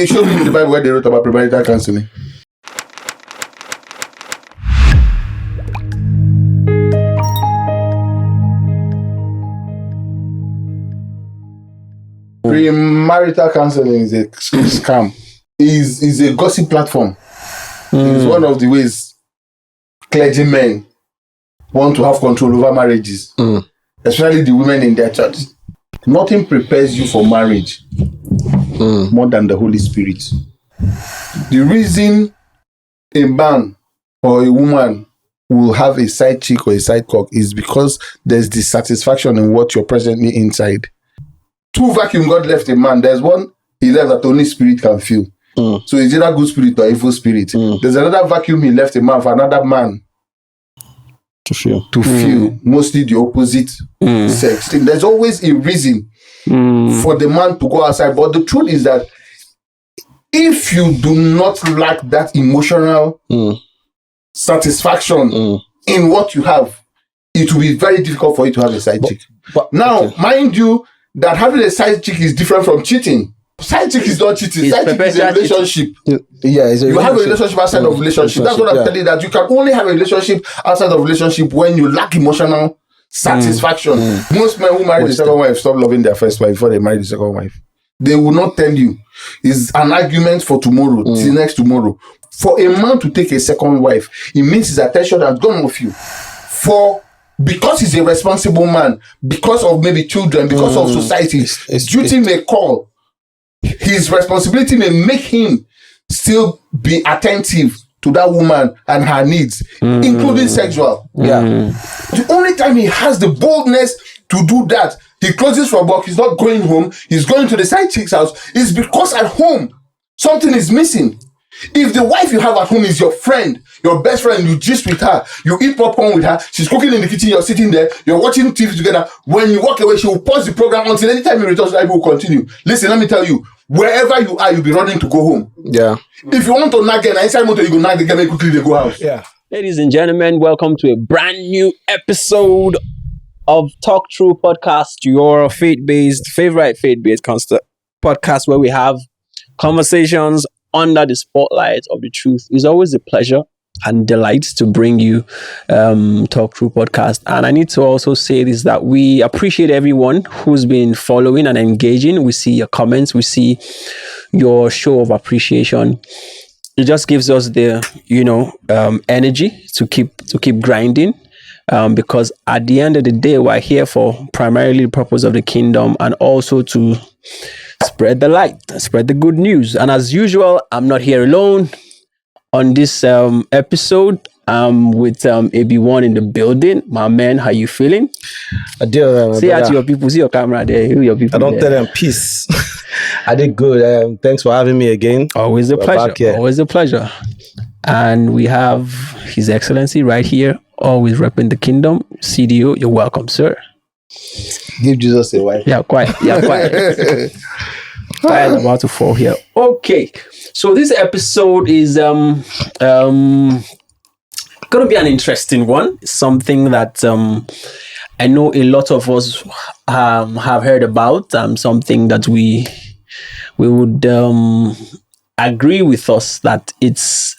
show me in the Bible where they wrote about premarital counseling. Premarital counseling is a scam. Is a gossip platform. It's one of the ways clergymen want to have control over marriages, especially the women in their church. Nothing prepares you for marriage more than the Holy Spirit. The reason a man or a woman will have a side chick or a side cock is because there's dissatisfaction in what you're presently inside. 2 vacuum God left a man. There's one he left that only spirit can feel. So it's either good spirit or evil spirit. There's another vacuum he left a man for another man to feel. Mostly the opposite sex. There's always a reason for the man to go outside. But the truth is that if you do not lack that emotional satisfaction in what you have, it will be very difficult for you to have a side chick. But now, mind you, that having a side chick is different from cheating. Side chick is not cheating. Side chick is a relationship. You have a relationship outside of relationship. That's what I'm telling you, that you can only have a relationship outside of relationship when you lack emotional satisfaction. Most men who marry the second wife stop loving their first wife before they marry the second wife. They will not tell you. It's an argument for tomorrow, till next tomorrow. For a man to take a second wife, it means his attention has gone off you. Because he's a responsible man, because of maybe children, because of society, duty may call. His responsibility may make him still be attentive to that woman and her needs, including sexual. The only time he has the boldness to do that, he closes for work, he's not going home, he's going to the side chick's house, is because at home something is missing. If the wife you have at home is your friend, your best friend, you gist with her, you eat popcorn with her, she's cooking in the kitchen, you're sitting there, you're watching TV together, when you walk away, she will pause the program until anytime you return, I will continue. Listen, let me tell you, wherever you are, you'll be running to go home. If you want to nag again, inside motor, you go nag again, quickly they go house. Ladies and gentlemen, welcome to a brand new episode of Talk Through Podcast, your favorite faith-based podcast where we have conversations under the spotlight of the truth. It's always a pleasure and delight to bring you Talk Through Podcast. And I need to also say this, that we appreciate everyone who's been following and engaging. We see your comments, we see your show of appreciation. It just gives us the energy to keep grinding, because at the end of the day, we're here for primarily the purpose of the kingdom and also to spread the light, spread the good news. And as usual, I'm not here alone on this episode. I'm with AB1 in the building. My man, how you feeling? I do. See out to your people. See your camera there. Who your people? I don't tell them peace. I did good. Thanks for having me again. Always a pleasure. Always a pleasure. And we have His Excellency right here, always repping the kingdom. CDO, you're welcome, sir. Give Jesus a wife. Yeah, quiet. Fire's about to fall here. Okay, so this episode is going to be an interesting one. Something that I know a lot of us have heard about. Something that we would agree with us that it's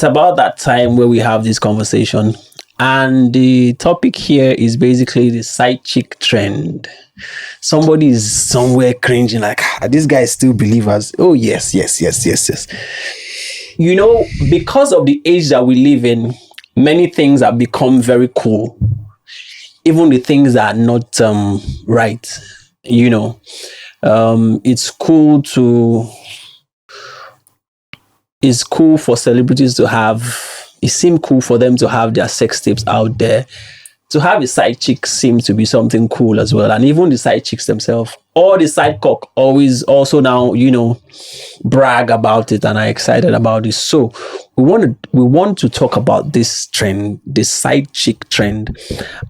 about that time where we have this conversation. And the topic here is basically the side chick trend. Somebody is somewhere cringing like, this guy is still believers. Oh, yes. You know, because of the age that we live in, many things have become very cool. Even the things that are not right. You know, it's cool for celebrities to have. It seemed cool for them to have their sex tapes out there. To have a side chick seemed to be something cool as well. And even the side chicks themselves, or the side cock, always also now, brag about it and are excited about this. So we want to talk about this trend, this side chick trend.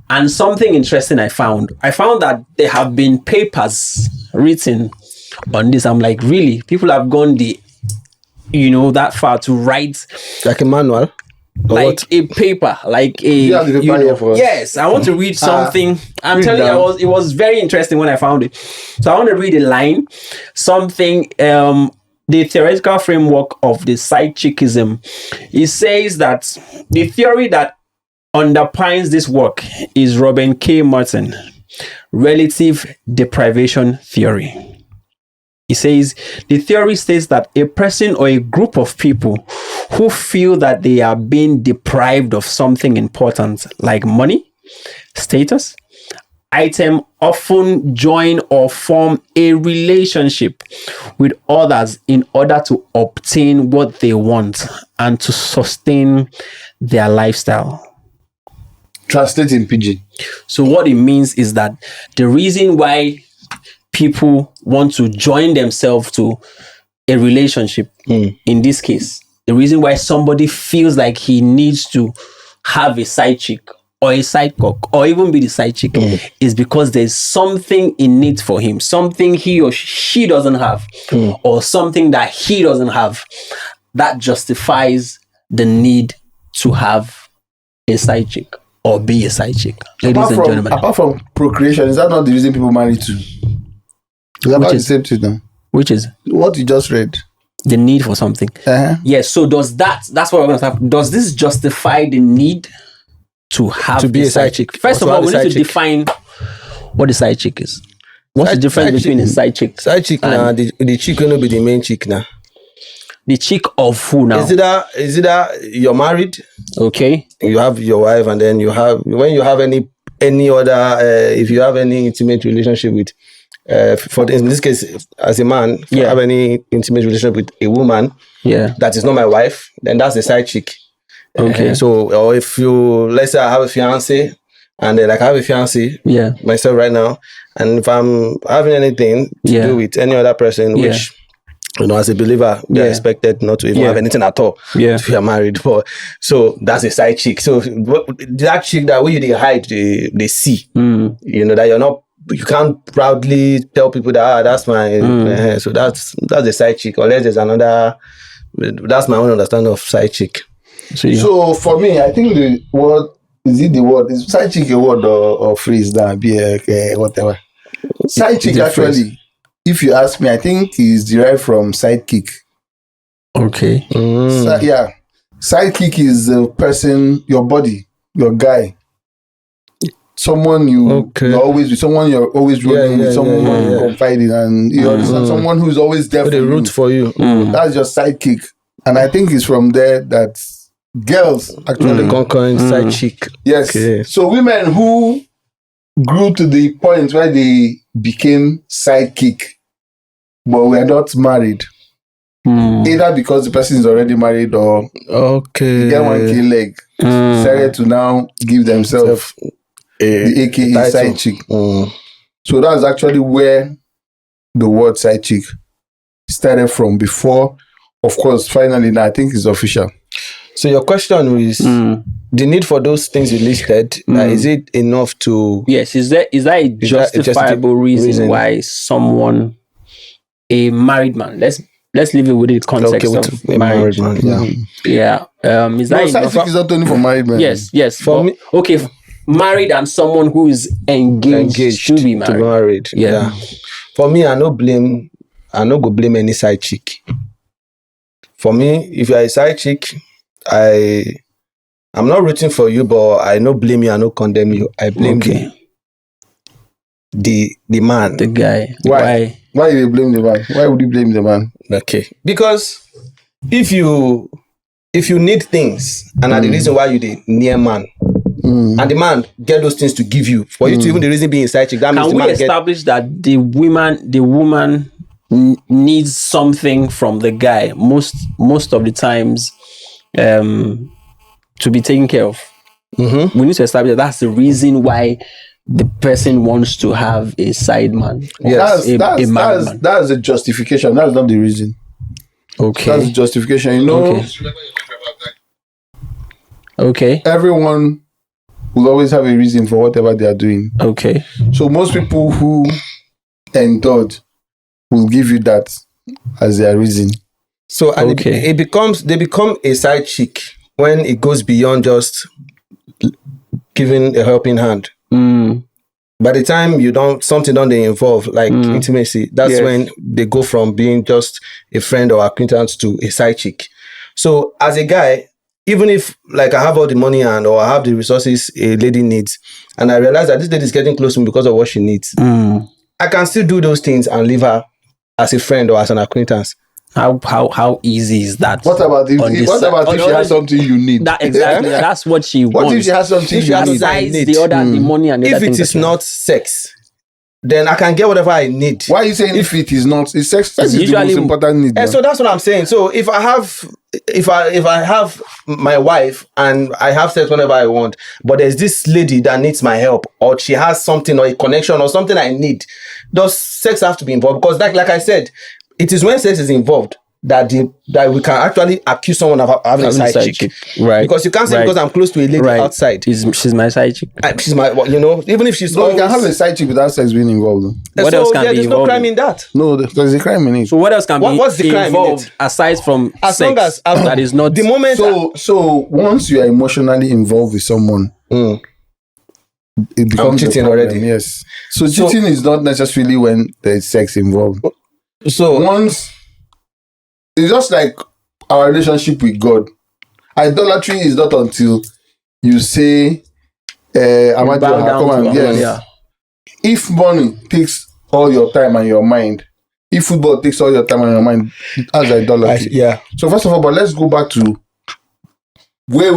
And something interesting I found that there have been papers written on this. I'm like, really? People have gone that far to write like a manual? like a paper, like a. You have the paper here for us? Yes, I want to read something. I'm telling you, it was very interesting when I found it. So I want to read a line, something. The theoretical framework of the side chickism. It says that the theory that underpins this work is Robin K. Martin, relative deprivation theory. He says the theory states that a person or a group of people who feel that they are being deprived of something important like money, status, item often join or form a relationship with others in order to obtain what they want and to sustain their lifestyle. Translate in pidgin. So what it means is that the reason why people want to join themselves to a relationship, in this case, the reason why somebody feels like he needs to have a side chick or a side cock or even be the side chick is because there's something in it for him, something he or she doesn't have, or something that he doesn't have that justifies the need to have a side chick or be a side chick. Ladies and gentlemen. Apart from procreation, is that not the reason people marry too? It's about the same thing now. Which is? What you just read. The need for something. Yes, so that's what we're going to have. Does this justify the need to have to be a side chick? First of all, we need to define what the side chick is. What's the difference between a side chick? Side chick now, the chick will not be the main chick now. The chick of who now? Is it that you're married? Okay. You have your wife, and then you have, when you have any other, if you have any intimate relationship with, in this case, as a man, if you have any intimate relationship with a woman, that is not my wife, then that's the side chick. Okay. Or if you, let's say I have a fiance, and then like I have a fiance, myself right now, and if I'm having anything to do with any other person, which, you know, as a believer, we are expected not to even have anything at all if you are married. But so that's a side chick. So that chick that when you hide, they see, you know, that you're not. You can't proudly tell people that that's my so that's the side chick, unless there's another. That's my own understanding of side chick. So for me, I think the word is side chick a word or phrase that be whatever. Side chick actually, if you ask me, I think is derived from sidekick. Okay. Sidekick is the person, your body, your guy. Someone you're always with, someone you're always rolling with, someone you confide in, and you understand, someone who's always there for root for you. That's your sidekick. And I think it's from there that girls actually conquering side chick. Yes. Okay. So women who grew to the point where they became sidekick, but were not married. Either because the person is already married or they get one kill leg, decided to now give themselves the AKA side chick. So that's actually where the word side chick started from. Before, of course, finally now I think it's official. So your question is the need for those things you listed. Is it enough to? Yes. Is that a justifiable reason why someone, a married man, let's leave it with the context of a married man. Is that side chick is not only for married men. Yes. For me, okay. Married and someone who is engaged to be married. For me, I no go blame any side chick. For me, if you are a side chick, I'm not rooting for you, but I no blame you, I no condemn you. I blame the man. The guy. Why do you blame the man? Why would you blame the man? Okay. Because if you need things and are the reason why you the near man, and the man get those things to give you, for you to even the reason being side chick, that means the man establish that the woman needs something from the guy most of the times to be taken care of. We need to establish that that's the reason why the person wants to have a side man. Yes, that's a justification. That's not the reason. Okay. That's a justification. You know. Okay. Everyone will always have a reason for whatever they are doing. Okay. So most people who indulge will give you that as their reason. So they become a side chick when it goes beyond just giving a helping hand. By the time something don't they involve like intimacy, that's when they go from being just a friend or acquaintance to a side chick. So as a guy, even if like I have all the money or I have the resources a lady needs, and I realize that this lady is getting close to me because of what she needs, I can still do those things and leave her as a friend or as an acquaintance. How easy is that? What about if she has something you need? That exactly. That's what she wants. What if she has something you need? Besides the money and the if other things. If it is not sex, then I can get whatever I need. Why are you saying if it is not? It's sex is the most important need. So that's what I'm saying. So if I have my wife and I have sex whenever I want, but there's this lady that needs my help, or she has something or a connection or something I need, does sex have to be involved? Because like I said, it is when sex is involved that we can actually accuse someone of having a side chick. Right. Because you can't say because I'm close to a lady outside. She's my side chick. She's my, even if she's no, you can have a side chick without sex being involved. What else can be there's involved? No crime in that. No, there's a crime in it. So what else can be what's the crime involved in it? aside from as sex? Long as that is not the moment. So once you are emotionally involved with someone, it becomes cheating already. Yes. So cheating is not necessarily when there's sex involved. So once it's just like our relationship with God. Idolatry is not until you say, if money takes all your time and your mind, if football takes all your time and your mind, that's idolatry. So first of all, but let's go back to way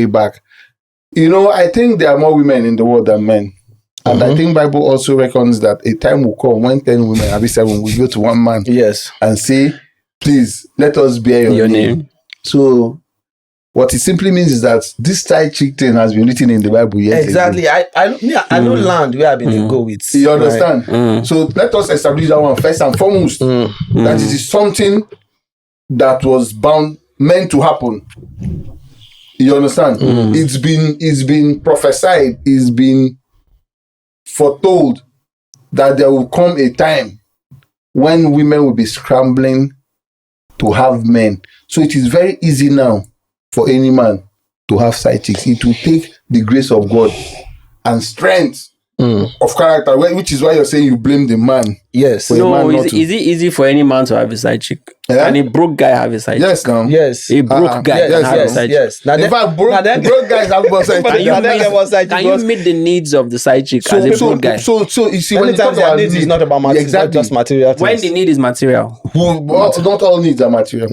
back. You know, I think there are more women in the world than men. And I think Bible also reckons that a time will come when 10 women, maybe 7, will go to one man. Yes. And say, please, let us bear your name. So, what it simply means is that this side chick thing has been written in the Bible yet. Exactly. I know land where I've been go with. You understand? Right? So, let us establish that one first and foremost. That it is something that was meant to happen. You understand? It's been prophesied, it's been foretold that there will come a time when women will be scrambling to have men. So it is very easy now for any man to have side chicks. It will take the grace of God and strength of character, which is why you're saying you blame the man. Yes. No, is it easy for any man to have a side chick? Yeah? And a broke guy have a side chick? Yes, now. Yes. A broke guy have a side chick. Yes. Now, in fact, broke guys have a side chick. Can you meet the needs of the side chick as a broke guy? So you see, when you talk about needs, it's not about material. Exactly. It's not just material things. When the need is material. Not all needs are material.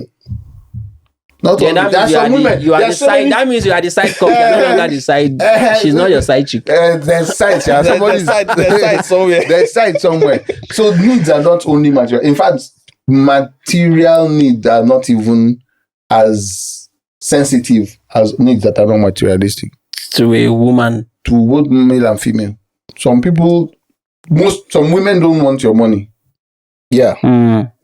Not all. That means you are the side cock. You're no longer the side. She's not your side chick. There's side. There's side somewhere. There's side somewhere. So needs are not only material. In fact, material needs are not even as sensitive as needs that are not materialistic. To a woman. To both male and female. Some women don't want your money. Yeah.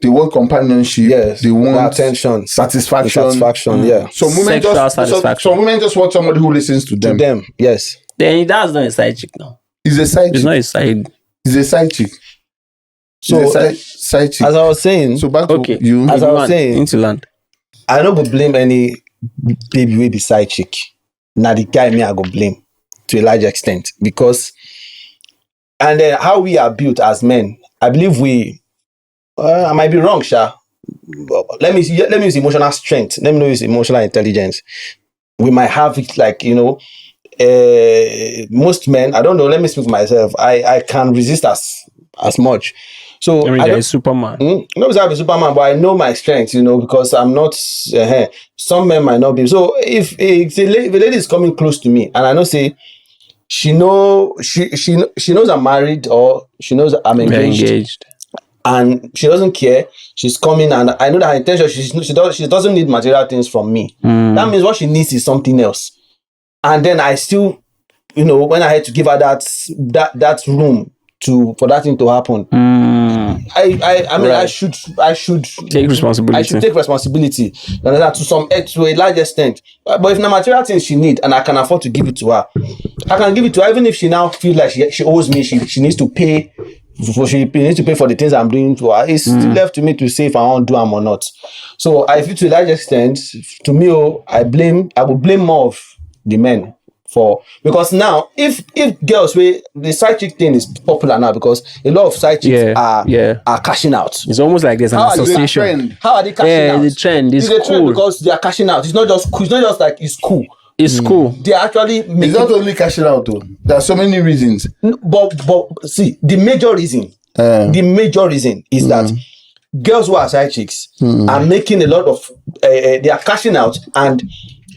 They want companionship. Yes. They want attention. Satisfaction. Yeah. Some women some women just want somebody who listens to them. Yes. Then that's not a side chick now. It's a side chick. It's not a side. It's a side chick. So side chick. As I was saying. So back to you. As I was saying. Into land. I don't go blame any baby with the side chick. Now the guy me I go blame to a large extent because and then how we are built as men. I believe I might be wrong, Sha. Let me use emotional strength. Let me use emotional intelligence. We might have it like, most men, I don't know, let me speak for myself. I can resist as much. So I mean, Superman. Not because I'm a Superman, but I know my strength, because I'm not some men might not be. So if a lady is coming close to me and I know say she knows I'm married or she knows I'm engaged. And she doesn't care. She's coming, and I know that her intention. She doesn't need material things from me. That means what she needs is something else. And then I still, when I had to give her that room for that thing to happen. I should take responsibility. I should take responsibility. To a large extent. But if the material things she needs and I can afford to give it to her, I can give it to her even if she now feels like she owes me. She needs to pay she needs to pay for the things I'm doing to her. It's still left to me to say if I want to do them or not. So I feel to a large extent, to me, I would blame more of the men because now if girls the side chick thing is popular now because a lot of side chicks are cashing out. It's almost like there's an association. How are they cashing out? The trend is it's cool because they are cashing out. It's not just like it's cool. It's cool. They are actually making... It's not only cashing out though. There are so many reasons. But see, the major reason is that girls who are side chicks are making a lot of they are cashing out and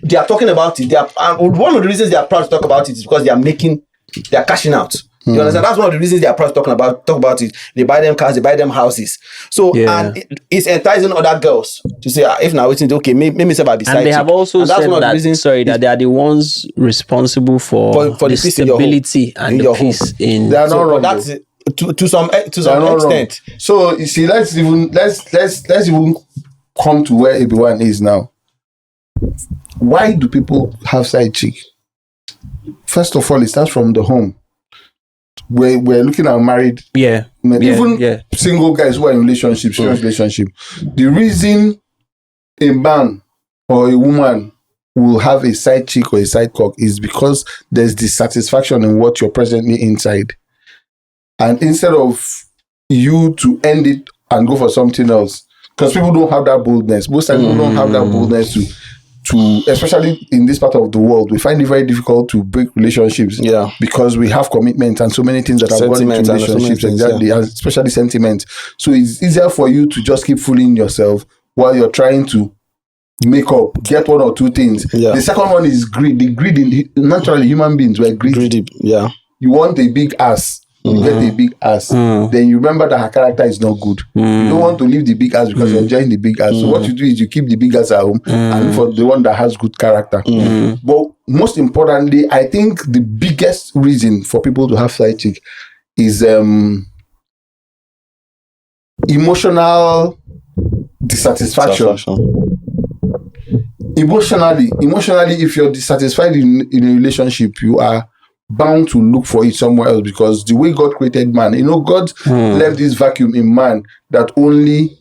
they are talking about it. One of the reasons they are proud to talk about it is because they are cashing out. You understand? That's one of the reasons they are proud to talk about it. They buy them cars, they buy them houses. So and it's enticing other girls to say, if now waiting, okay, maybe somebody beside. And they have also said that they are the ones responsible for the stability and the peace in. They are not wrong. That's to some extent. Wrong. So you see, let's even come to where everyone is now. Why do people have side chick? First of all, it starts from the home. We're looking at married men, even single guys who are in relationships, serious relationship. The reason a man or a woman will have a side chick or a side cock is because there's dissatisfaction in what you're presently inside. And instead of you to end it and go for something else, because people don't have that boldness. Most times people don't have that boldness to especially in this part of the world, we find it very difficult to break relationships because we have commitment and so many things that are going into relationships, and especially sentiment. So it's easier for you to just keep fooling yourself while you're trying to make up, get one or two things. The second one is greed. The greed naturally human beings were greedy. You want a big ass. You get a big ass, then you remember that her character is not good. You don't want to leave the big ass because you're enjoying the big ass. So what you do is you keep the big ass at home and look for the one that has good character. But most importantly, I think the biggest reason for people to have side chick is emotional dissatisfaction. Emotionally, if you're dissatisfied in a relationship, you are bound to look for it somewhere else, because the way God created man, God left this vacuum in man that only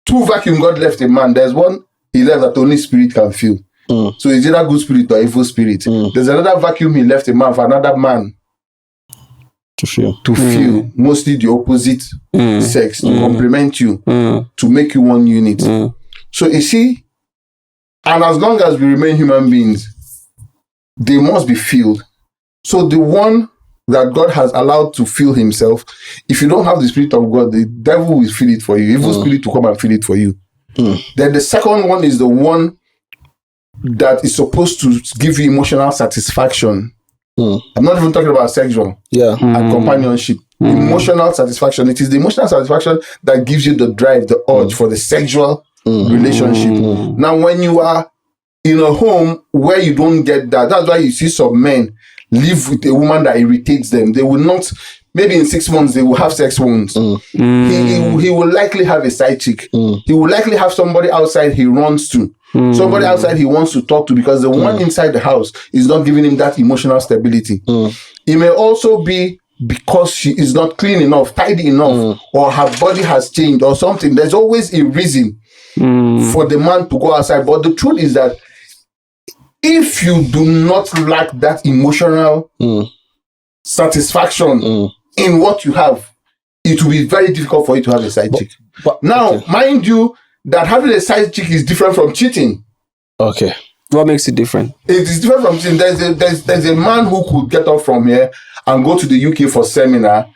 two vacuum God left in man. There's one he left that only spirit can feel. So it's either good spirit or evil spirit. There's another vacuum he left in man for another man to feel mostly the opposite sex, to complement you, to make you one unit. So you see, and as long as we remain human beings, they must be filled. So the one that God has allowed to fill himself, if you don't have the Spirit of God, the devil will fill it for you. Evil spirit to come and fill it for you. Then the second one is the one that is supposed to give you emotional satisfaction. I'm not even talking about sexual and companionship. Emotional satisfaction. It is the emotional satisfaction that gives you the drive, the urge for the sexual relationship. Now, when you are in a home where you don't get that, that's why you see some men live with a woman that irritates them. They will not, maybe in 6 months, they will have sex wounds. He will likely have a side chick. He will likely have somebody outside he runs to. Somebody outside he wants to talk to, because the one inside the house is not giving him that emotional stability. It may also be because she is not clean enough, tidy enough, or her body has changed or something. There's always a reason for the man to go outside. But the truth is that if you do not lack that emotional satisfaction in what you have, it will be very difficult for you to have a side chick. But now, mind you, that having a side chick is different from cheating. Okay. What makes it different? It is different from cheating. There's a man who could get off from here and go to the UK for seminar,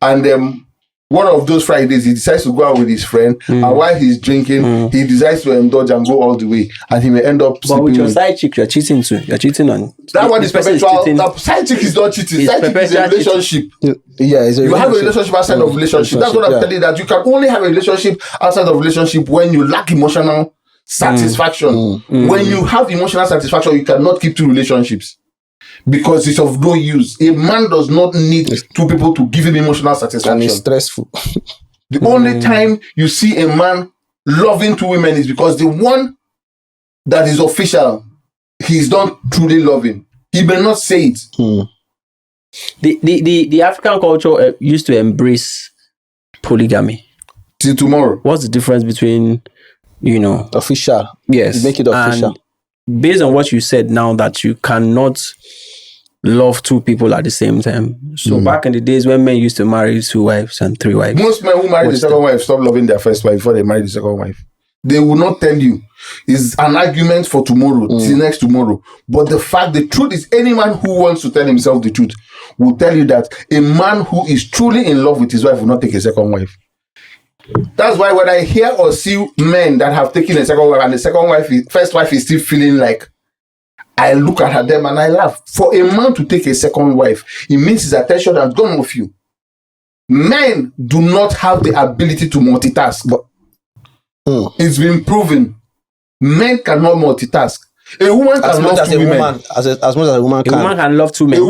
and one of those Fridays, he decides to go out with his friend, and while he's drinking, he decides to indulge and go all the way, and he may end up sleeping. But with your side chick, you're cheating too. You're cheating on. That one is perpetual. That side chick is not cheating. Side chick is a relationship. You have a relationship outside of relationship. That's what I'm telling you, that you can only have a relationship outside of relationship when you lack emotional satisfaction. When you have emotional satisfaction, you cannot keep two relationships, because it's of no use. A man does not need two people to give him emotional satisfaction. And it's stressful. The only time you see a man loving two women is because the one that is official, he's not truly loving. He may not say it. The African culture used to embrace polygamy. Till tomorrow. What's the difference between, official? Yes. You make it official. And based on what you said now, that you cannot love two people at the same time. So back in the days when men used to marry 2 wives and 3 wives. Most men who marry the second wife stop loving their first wife before they marry the second wife. They will not tell you. It's an argument for tomorrow, till next tomorrow. But the truth is, any man who wants to tell himself the truth will tell you that a man who is truly in love with his wife will not take a second wife. That's why when I hear or see men that have taken a second wife and the second wife, first wife is still feeling like, I look at them and I laugh. For a man to take a second wife, it means his attention has gone off you. Men do not have the ability to multitask. But it's been proven. Men cannot multitask. A woman can love 2 women. As much as a woman can. A woman can love 2 men. A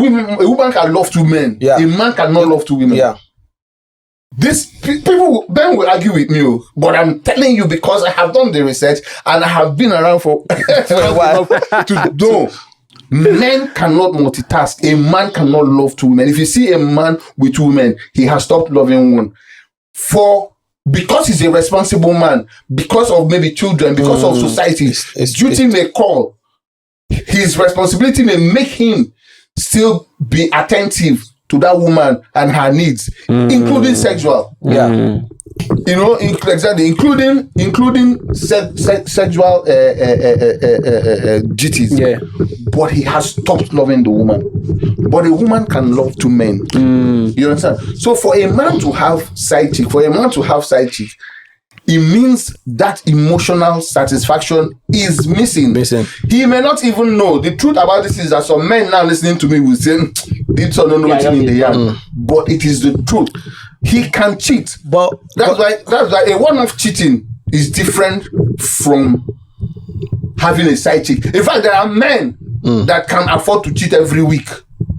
woman can love 2 men. Yeah. A man cannot love 2 women. Yeah. People then will argue with me, but I'm telling you because I have done the research and I have been around for a while to know. Men cannot multitask. A man cannot love 2 women. If you see a man with 2 women, he has stopped loving one. Because he's a responsible man, because of maybe children, because of society, duty may call. His responsibility may make him still be attentive to that woman and her needs, including sexual. Yeah. Exactly, including sexual duties. Yeah. But he has stopped loving the woman. But a woman can love 2 men. You understand? So for a man to have side chick, it means that emotional satisfaction is missing. He may not even know. The truth about this is that some men now listening to me will say, it's not nothing in the yam. But it is the truth. He can cheat. But that's why a one-off cheating is different from having a side chick. In fact, there are men that can afford to cheat every week,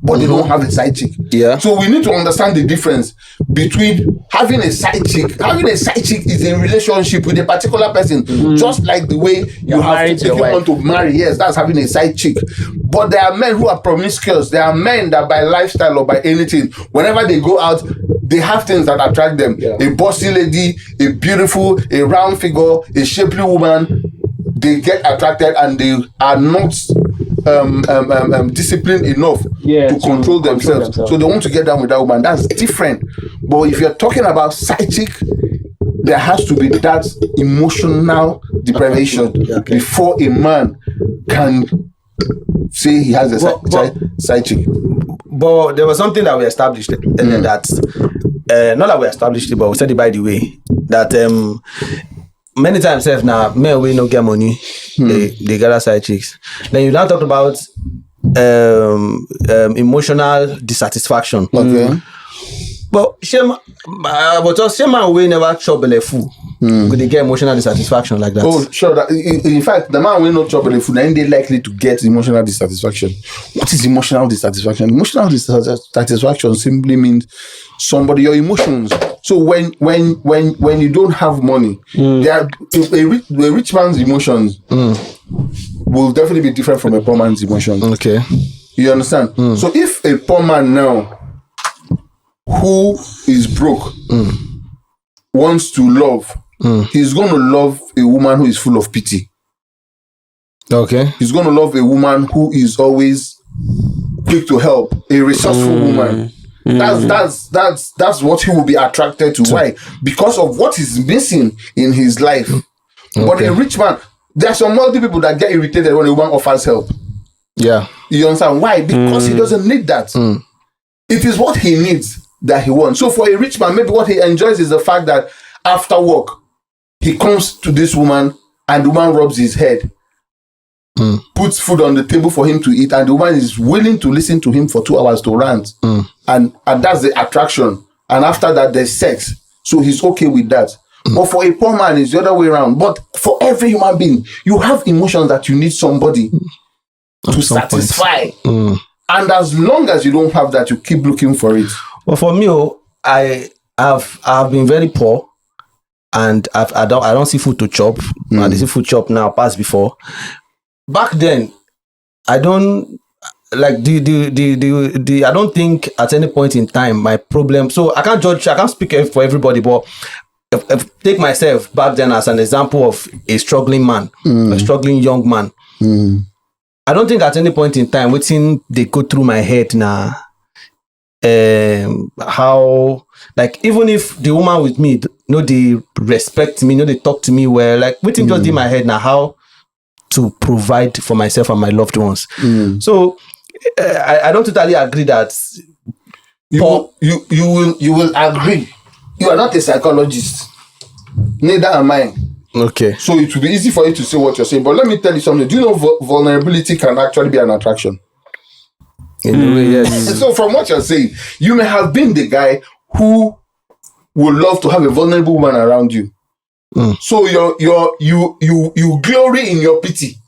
but they don't have a side chick. Yeah. So we need to understand the difference between having a side chick. Having a side chick is a relationship with a particular person, just like the way you have to take on to marry. Yes, that's having a side chick. But there are men who are promiscuous. There are men that by lifestyle or by anything, whenever they go out, they have things that attract them. Yeah. A bossy lady, a beautiful, a round figure, a shapely woman, they get attracted and they are not disciplined enough to control themselves. So they want to get down with that woman. That's different. But if you're talking about side chick, there has to be that emotional deprivation before a man can say he has a side chick. But there was something that we established that not that we established it, but we said it by the way that many times now men will not get money, they gather side chicks. Then you now talked about emotional dissatisfaction. Okay. But Shema will never chop belly full. Could they get emotional dissatisfaction like that? Oh, sure. In fact, the man will not chop belly full, then they're likely to get emotional dissatisfaction. What is emotional dissatisfaction? Emotional dissatisfaction simply means your emotions. So when you don't have money, a rich man's emotions will definitely be different from a poor man's emotions. Okay. You understand? So if a poor man now who is broke wants to love, he's going to love a woman who is full of pity. Okay. He's going to love a woman who is always quick to help, a resourceful woman. That's what he will be attracted to. Why? Because of what is missing in his life. But a rich man, there are some wealthy people that get irritated when a woman offers help. Yeah. You understand why? Because he doesn't need that. It is what he needs that he wants. So for a rich man, maybe what he enjoys is the fact that after work, he comes to this woman and the woman rubs his head, puts food on the table for him to eat, and the woman is willing to listen to him for 2 hours to rant. And that's the attraction. And after that, there's sex. So he's okay with that. But for a poor man, it's the other way around. But for every human being, you have emotions that you need somebody to satisfy. And as long as you don't have that, you keep looking for it. Well, for me, I have been very poor, and I don't see food to chop. And I see food chop now past before. Back then, I don't like I don't think at any point in time my problem. So I can't speak for everybody, but if take myself back then as an example of a struggling man, a struggling young man. I don't think at any point in time waiting they go through my head now. How, like, even if the woman with me, they respect me, they talk to me well, like waiting just in my head now how to provide for myself and my loved ones. So I don't totally agree that you will agree. You are not a psychologist, neither am I. Okay. So it will be easy for you to say what you're saying. But let me tell you something. Do you know vulnerability can actually be an attraction? In a way, yes. So from what you're saying, you may have been the guy who would love to have a vulnerable woman around you. So you glory in your pity.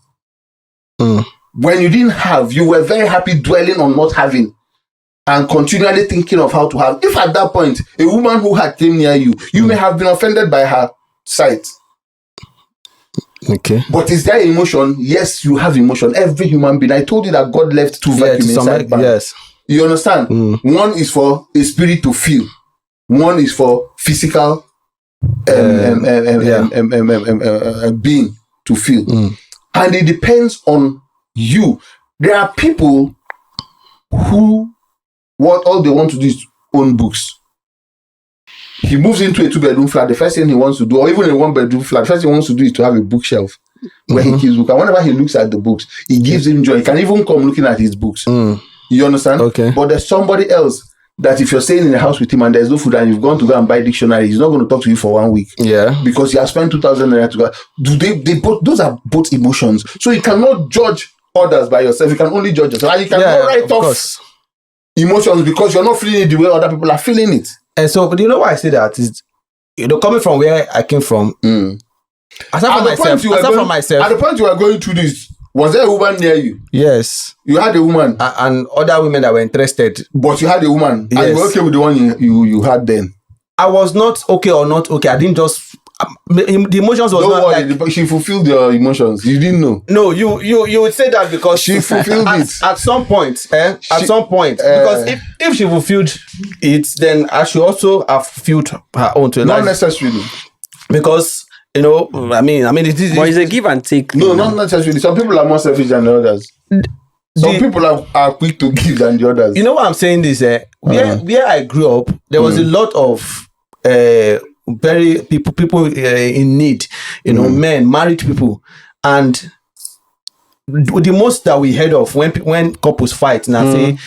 When you didn't have, you were very happy dwelling on not having and continually thinking of how to have. If at that point, a woman who had came near you, you may have been offended by her sight. Okay. But is there emotion? Yes, you have emotion. Every human being. I told you that God left two vacuums inside man. Yes. You understand? One is for a spirit to feel. One is for physical being to feel. And it depends on you. There are people who all they want to do is own books. He moves into a 2-bedroom flat. The first thing he wants to do, or even a 1-bedroom flat, the first thing he wants to do is to have a bookshelf where he keeps books. And whenever he looks at the books, it gives him joy. He can even come looking at his books. You understand? Okay. But there's somebody else that if you're staying in the house with him and there's no food and you've gone to go and buy dictionary, he's not going to talk to you for 1 week. Yeah. Because he has spent 2,000 naira to go. Those are both emotions. So you cannot judge others by yourself. You can only judge yourself. And you cannot write off emotions because you're not feeling it the way other people are feeling it. And so, but you know why I say that is, coming from where I came from. Aside from myself. At the point you were going through this, was there a woman near you? Yes. You had a woman. And other women that were interested. But you had a woman. Yes. And you were okay with the one you had then? I was not okay or not okay. I didn't just... the emotions was not like... She fulfilled your emotions. You didn't know. No, you would say that because... She fulfilled it. At some point. Because if she fulfilled it, then I should also have fulfilled her own to not necessarily. Because... it is... But it's a give and take. No, not necessarily. Some people are more selfish than the others. Some people are quick to give than the others. You know what I'm saying is, where I grew up, there was a lot of people in need, men, married people. And the most that we heard of when couples fight, and I say,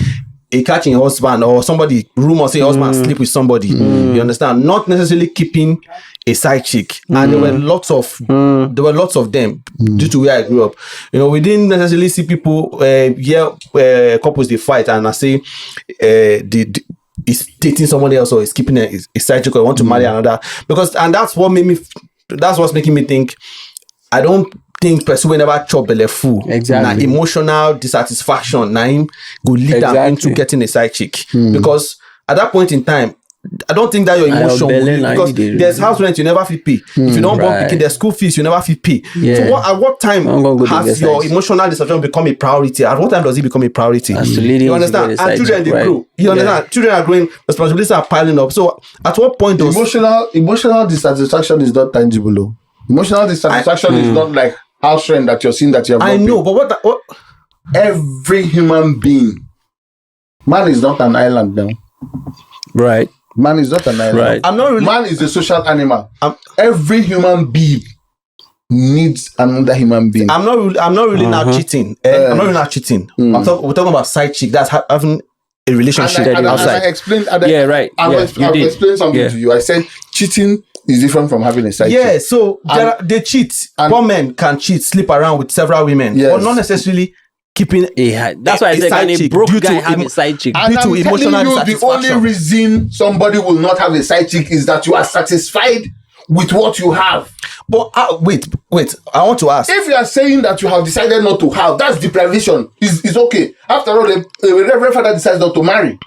a catching husband or somebody, rumor say husband sleep with somebody. You understand? Not necessarily keeping a side chick. And there were lots of them due to where I grew up. We didn't necessarily see people couples they fight and I say is dating somebody else or is keeping a side chick or want to marry another. And that's what's making me think I don't think person will never chop belly full. Exactly. Now emotional dissatisfaction now him go lead them into getting a side chick. Because at that point in time, I don't think that your emotion because there's house rent you never fit pay. If you don't born picking there's school fees you never fit pay. So at what time has your emotional dissatisfaction become a priority? At what time does it become a priority? You understand? And children they grow. You understand? Children are growing, responsibilities are piling up. So at what point does emotional dissatisfaction is not tangible though. Emotional dissatisfaction is not like house rent that you're seeing that you have. I know, but what every human being, man is not an island now. Right. Man is not an island. Right. Man is a social animal. Every human being needs another human being. I'm not really now cheating. I'm not really now cheating. We're talking about side chick. That's having a relationship outside. And I explained. Right. I've explained something to you. I said cheating is different from having a side chick. Yeah, so they cheat. Poor men can cheat, sleep around with several women, but not necessarily keeping that's why I said can a broke guy have a side chick? And I'm telling you, the only reason somebody will not have a side chick is that you are satisfied with what you have. But wait, I want to ask. If you are saying that you have decided not to have, that's deprivation. It's okay. After all, a reverend father decides not to marry.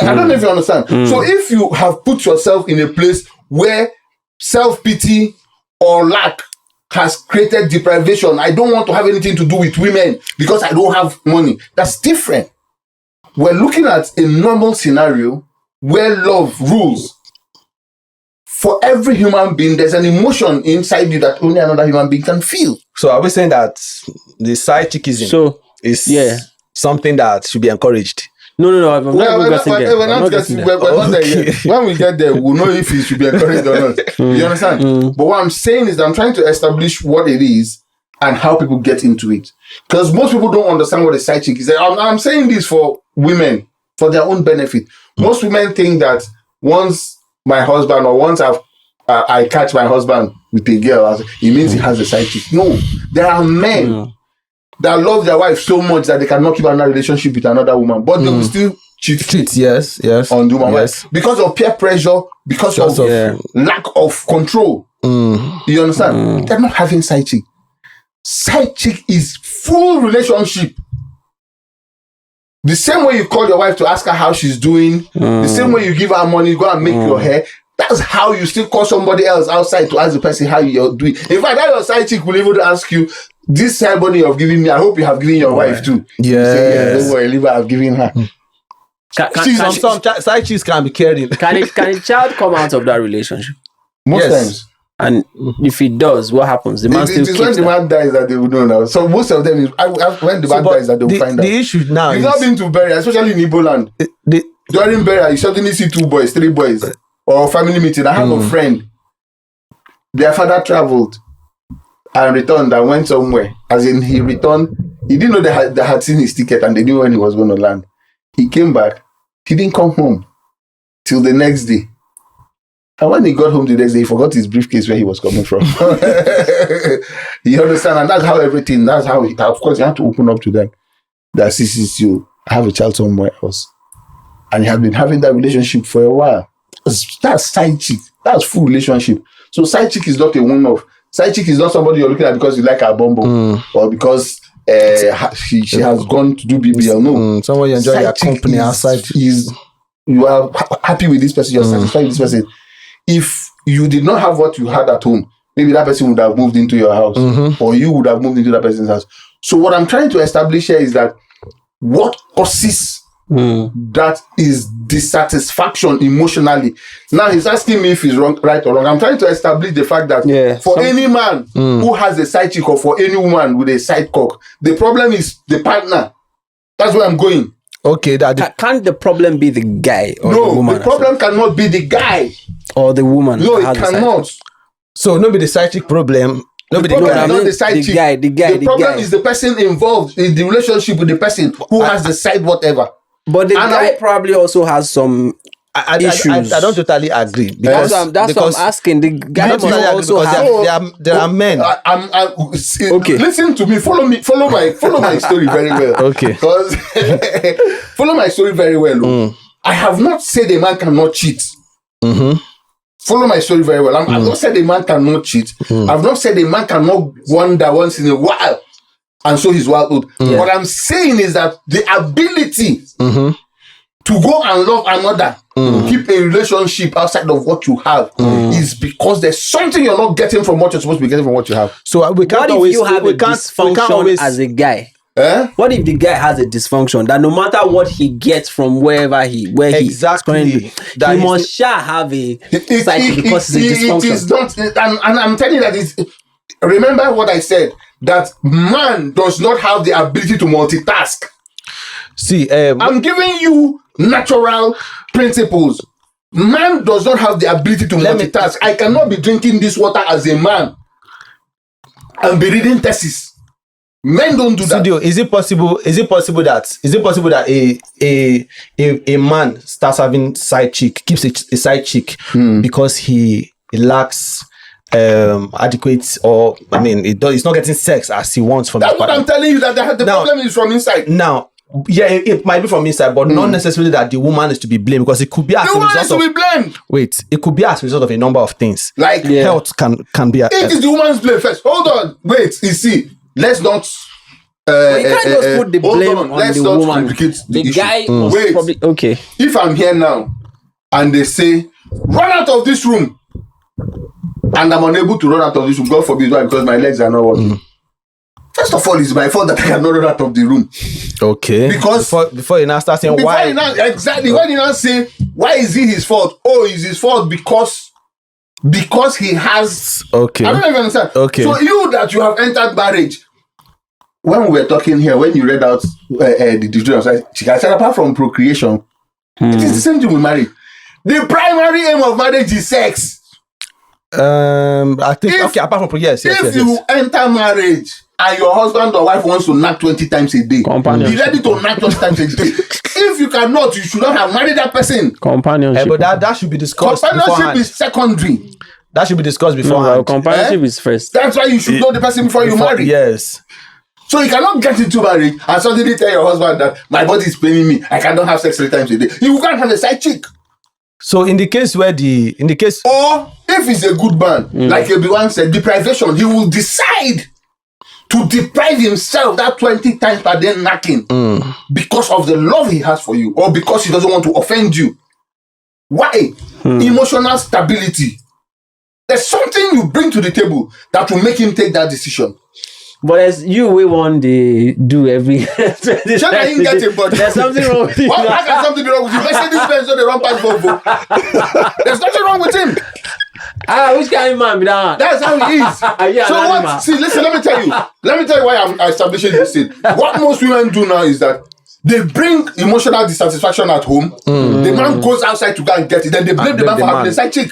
I don't know if you understand. So if you have put yourself in a place where self-pity or lack has created deprivation. I don't want to have anything to do with women because I don't have money. That's different. We're looking at a normal scenario where love rules. For every human being, there's an emotion inside you that only another human being can feel. So are we saying that the side chickism is something that should be encouraged? No. We're not there yet. When we get there, we'll know if it should be encouraged or not. You understand? But what I'm saying is that I'm trying to establish what it is and how people get into it. Because most people don't understand what a side chick is. I'm saying this for women, for their own benefit. Most women think that once my husband or once I catch my husband with a girl, it means he has a side chick. No, there are men that love their wife so much that they cannot keep another relationship with another woman, but they will still cheat on the woman because of peer pressure, because of lack of control. You understand? They're not having side chick. Side chick is full relationship. The same way you call your wife to ask her how she's doing, the same way you give her money, go and make your hair, that's how you still call somebody else outside to ask the person how you're doing. In fact, that your side chick will even ask you, this ceremony you've given me, I hope you have given your wife too. Yes. Don't worry, leave her, I've given her. Some side chicks can be caring. Can a child come out of that relationship? Most times. And if it does, what happens? The man still keeps when the man dies that they will know now. So most of them, when the man dies that they will find out. The issue now You've not been to burial, especially in Igbo land. During burial, you suddenly see 2 boys, 3 boys, or family meeting. I have a friend. Their father traveled and returned and went somewhere. As in, he returned. He didn't know they had seen his ticket and they knew when he was going to land. He came back. He didn't come home till the next day. And when he got home the next day, he forgot his briefcase where he was coming from. You understand? And that's how of course, you have to open up to them. That you have a child somewhere else. And you have been having that relationship for a while. That's side chick. That's full relationship. So side chick is not a one-off. Side chick is not somebody you're looking at because you like her bumbo or because she has gone to do BBL. No. Someone you enjoy your company outside. You are happy with this person, you're satisfied with this person. If you did not have what you had at home, maybe that person would have moved into your house or you would have moved into that person's house. So what I'm trying to establish here is that what causes that is dissatisfaction emotionally. Now he's asking me if he's right or wrong. I'm trying to establish the fact that any man who has a side chick or for any woman with a side cock, the problem is the partner. That's where I'm going. Okay, can't the problem be the guy or the woman? The problem cannot be the guy or the woman. No, it cannot. So not be the side chick problem. Not the side chick. The problem is the person involved in the relationship with the person who has the side whatever. But the guy probably also has some issues. I don't totally agree. That's what I'm asking. The guy must also have... There are men. Okay. Listen to me. Follow my story very well. Okay. Because follow my story very well. I have not said a man cannot cheat. Follow my story very well. I've not said a man cannot cheat. I've not said a man cannot wander once in a while and show his wild oat. What I'm saying is that the ability to go and love another, keep a relationship outside of what you have, is because there's something you're not getting from what you're supposed to be getting from what you have. So we can't always... What if you have a dysfunction as a guy? What if the guy has a dysfunction that no matter what he gets from wherever he must have a psyche because it's a dysfunction. It is not, and I'm telling you that remember what I said, that man does not have the ability to multitask. See, I'm giving you natural principles. Man does not have the ability to multitask. I cannot be drinking this water as a man and be reading thesis. Men don't do that. Studio, is it possible that a man starts having keeps a side chick because he lacks adequate, or he's not getting sex as he wants from that partner. I'm telling you, that the problem is from inside. Now, it might be from inside, but not necessarily that the woman is to be blamed, because it could be as a result of... The woman is to be blamed! Wait, it could be as a result of a number of things. Like health can be... It is the woman's blame first. Hold on. Wait, you see, let's not... you can't just put the blame on the woman. The guy must probably... Okay. If I'm here now, and they say, run out of this room, and I'm unable to run out of this room, God forbid, why? Because my legs are not working. First of all, it's my fault that I cannot run out of the room. Okay. Because before you now start saying why, when you now say why is it his fault? Oh, it's his fault because he has. Okay. I don't even understand. Okay. So you have entered marriage. When we were talking here, when you read out the definition, I said apart from procreation, it is the same thing with marriage. The primary aim of marriage is sex. I think apart from yes. If you enter marriage and your husband or wife wants to knock 20 times a day, be ready to knock 20 times a day. If you cannot, you should not have married that person. Companionship. But that should be discussed. Companionship is secondary. That should be discussed beforehand. No, companionship is first. That's why you should know the person before you marry. Yes. So you cannot get into marriage and suddenly tell your husband that my body is paining me, I cannot have sex 3 times a day. You can't have a side chick. So in the case or if he's a good man, like everyone said, deprivation, he will decide to deprive himself that 20 times per day knocking because of the love he has for you or because he doesn't want to offend you. Why? Emotional stability. There's something you bring to the table that will make him take that decision. But as you we one day do every There's something wrong with you. How can something be wrong with you? Mercedes Benz so they run past Volvo. There's nothing wrong with him. Which kind of man be that? That's how he is. So what? See, listen, let me tell you why I'm establishing this thing. What most women do now is that they bring emotional dissatisfaction at home. The man goes outside to go and get it. Then they blame the man for having a side chick.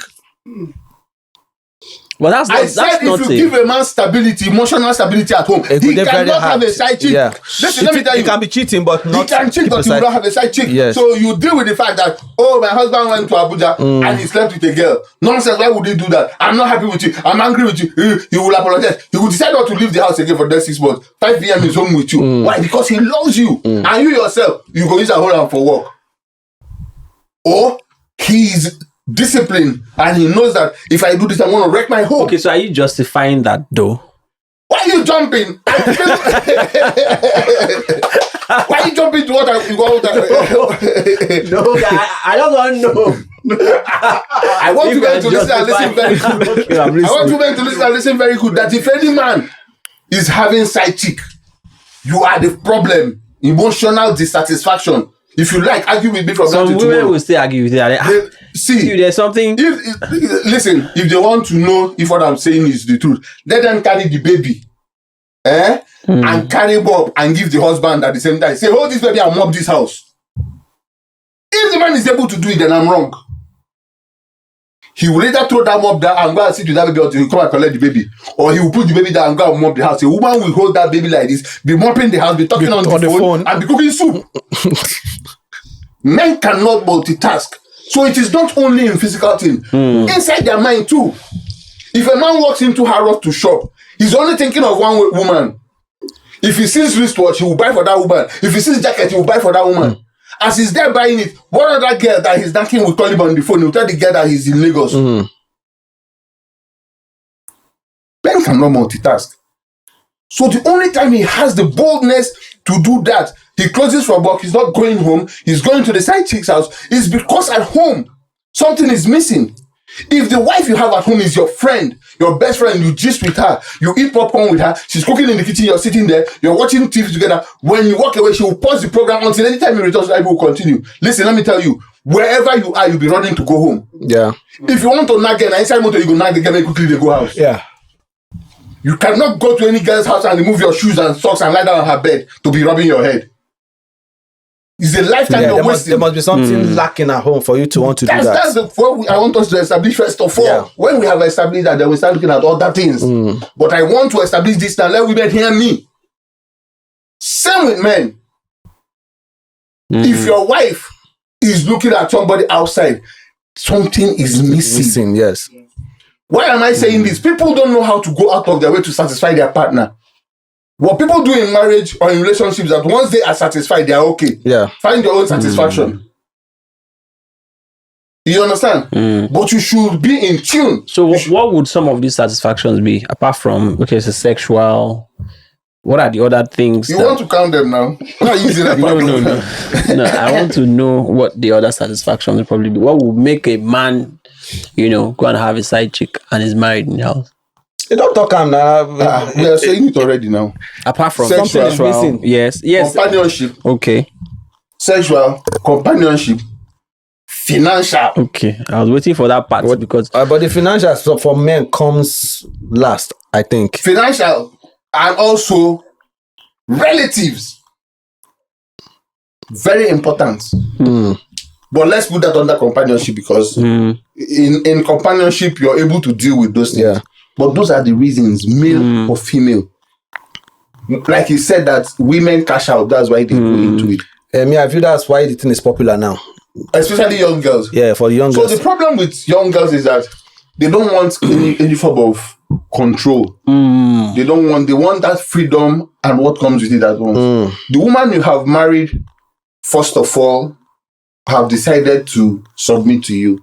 Well, that's if you give a man stability, emotional stability at home, he cannot have a side chick. Yeah. Listen, let me tell you. He can be cheating, but not. He can cheat, but he will not have a side chick. Yes. So you deal with the fact that, my husband went to Abuja and he slept with a girl. Nonsense, why would he do that? I'm not happy with you. I'm angry with you. He will apologize. He will decide not to leave the house again for the next 6 months. 5 p.m. is home with you. Why? Because he loves you. And you yourself, you go use a whole hour for work. Or he's discipline and he knows that if I do this I'm going to wreck my home. Okay, so are you justifying that though? Why are you jumping? Why are you jumping to what I want? No, I don't want to know. I want you men to listen and listen very good. Okay, I want you men to listen and listen very good that if any man is having side chick, you are the problem. Emotional dissatisfaction. If you like, argue with me from now to tomorrow. Some women will still argue with you. See, there's something. Listen, if they want to know if what I'm saying is the truth, let them carry the baby, and carry Bob and give the husband at the same time. Say, hold this baby and mop this house. If the man is able to do it, then I'm wrong. He will either throw that mop down and go and sit with that baby until he come and collect the baby, or he will put the baby down and go and mop the house. A woman will hold that baby like this, be mopping the house, be talking on the phone, and be cooking soup. Men cannot multitask. So it is not only in physical thing, inside their mind too. If a man walks into Harrods to shop, he's only thinking of one woman. If he sees wristwatch, he will buy for that woman. If he sees jacket, he will buy for that woman. As he's there buying it, one other girl that he's knocking will call him on the phone. He'll tell the girl that he's in Lagos. Men cannot multitask. So the only time he has the boldness to do that, he closes for work, he's not going home, he's going to the side chick's house, is because at home, something is missing. If the wife you have at home is your friend, your best friend, you gist with her, you eat popcorn with her, she's cooking in the kitchen, you're sitting there, you're watching TV together, when you walk away, she will pause the program until anytime you return, life will continue. Listen, let me tell you, wherever you are, you'll be running to go home. Yeah. If you want to nag her, inside motor, you go nag the girl, quickly they go house. Yeah. You cannot go to any girl's house and remove your shoes and socks and lie down on her bed to be rubbing your head. It's a lifetime you're wasting. There must be something lacking at home for you to want to do that. That's what I want us to establish first of all. Yeah. When we have established that, then we start looking at other things. But I want to establish this now. Let women hear me. Same with men. If your wife is looking at somebody outside, something is missing. Yes. Why am I saying this? People don't know how to go out of their way to satisfy their partner. What people do in marriage or in relationships that once they are satisfied, they are okay. Yeah. Find your own satisfaction. You understand? But you should be in tune. So what would some of these satisfactions be? Apart from, okay, it's a sexual... What are the other things? You want to count them now? Not using that. No, I want to know what the other satisfactions would probably be. What would make a man go and have a side chick and is married in the house? You don't talk him now. We are saying it already now. Apart from Sexual. something is missing. Yes. Companionship. Okay. Sexual, companionship, financial. Okay. I was waiting for that part because... but the financial stuff for men comes last, I think. Financial and also relatives. Very important. But let's put that under companionship because in companionship, you're able to deal with those things. Yeah. But those are the reasons, male or female. Like he said that women cash out, that's why they go into it. I feel that's why the thing is popular now. Especially young girls. Yeah, for the young girls. So the problem with young girls is that they don't want any form of control. They want that freedom and what comes with it at once. The woman you have married, first of all, have decided to submit to you.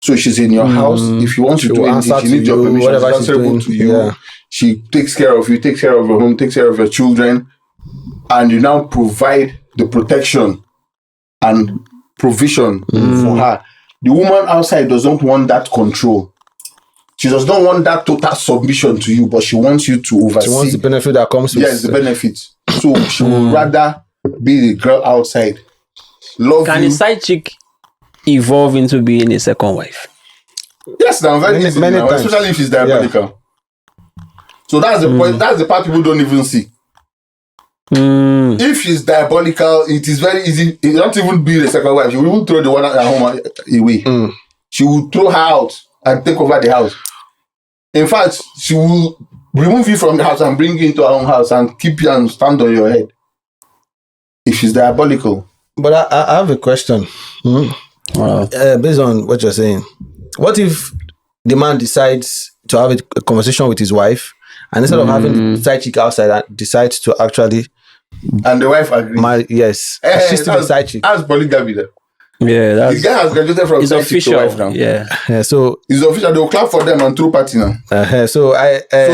So she's in your house. If you want to do anything, she needs your permission. She's answerable to you. Yeah. She takes care of you, takes care of your home, takes care of your children. And you now provide the protection and provision for her. The woman outside doesn't want that control. She does not want that total submission to you, but she wants you to oversee. She wants the benefit that comes with it. Yes, the benefit. So she would rather be the girl outside. Can a side chick evolve into being a second wife? Yes, now very easy now, especially if she's diabolical. Yeah. So that's the point. That's the part people don't even see. If she's diabolical, it is very easy. It don't even be the second wife. She will even throw the one at home away. She will throw her out and take over the house. In fact, she will remove you from the house and bring you into her own house and keep you and stand on your head. If she's diabolical. But I have a question. Based on what you're saying, what if the man decides to have a conversation with his wife and instead of having the side chick outside and decides to actually and the wife agrees? Yes. She's still the side chick. That's polygamy there. Yeah, that's... The guy has graduated from side chick to wife now. Yeah, so... It's official. They will clap for them and throw party now. So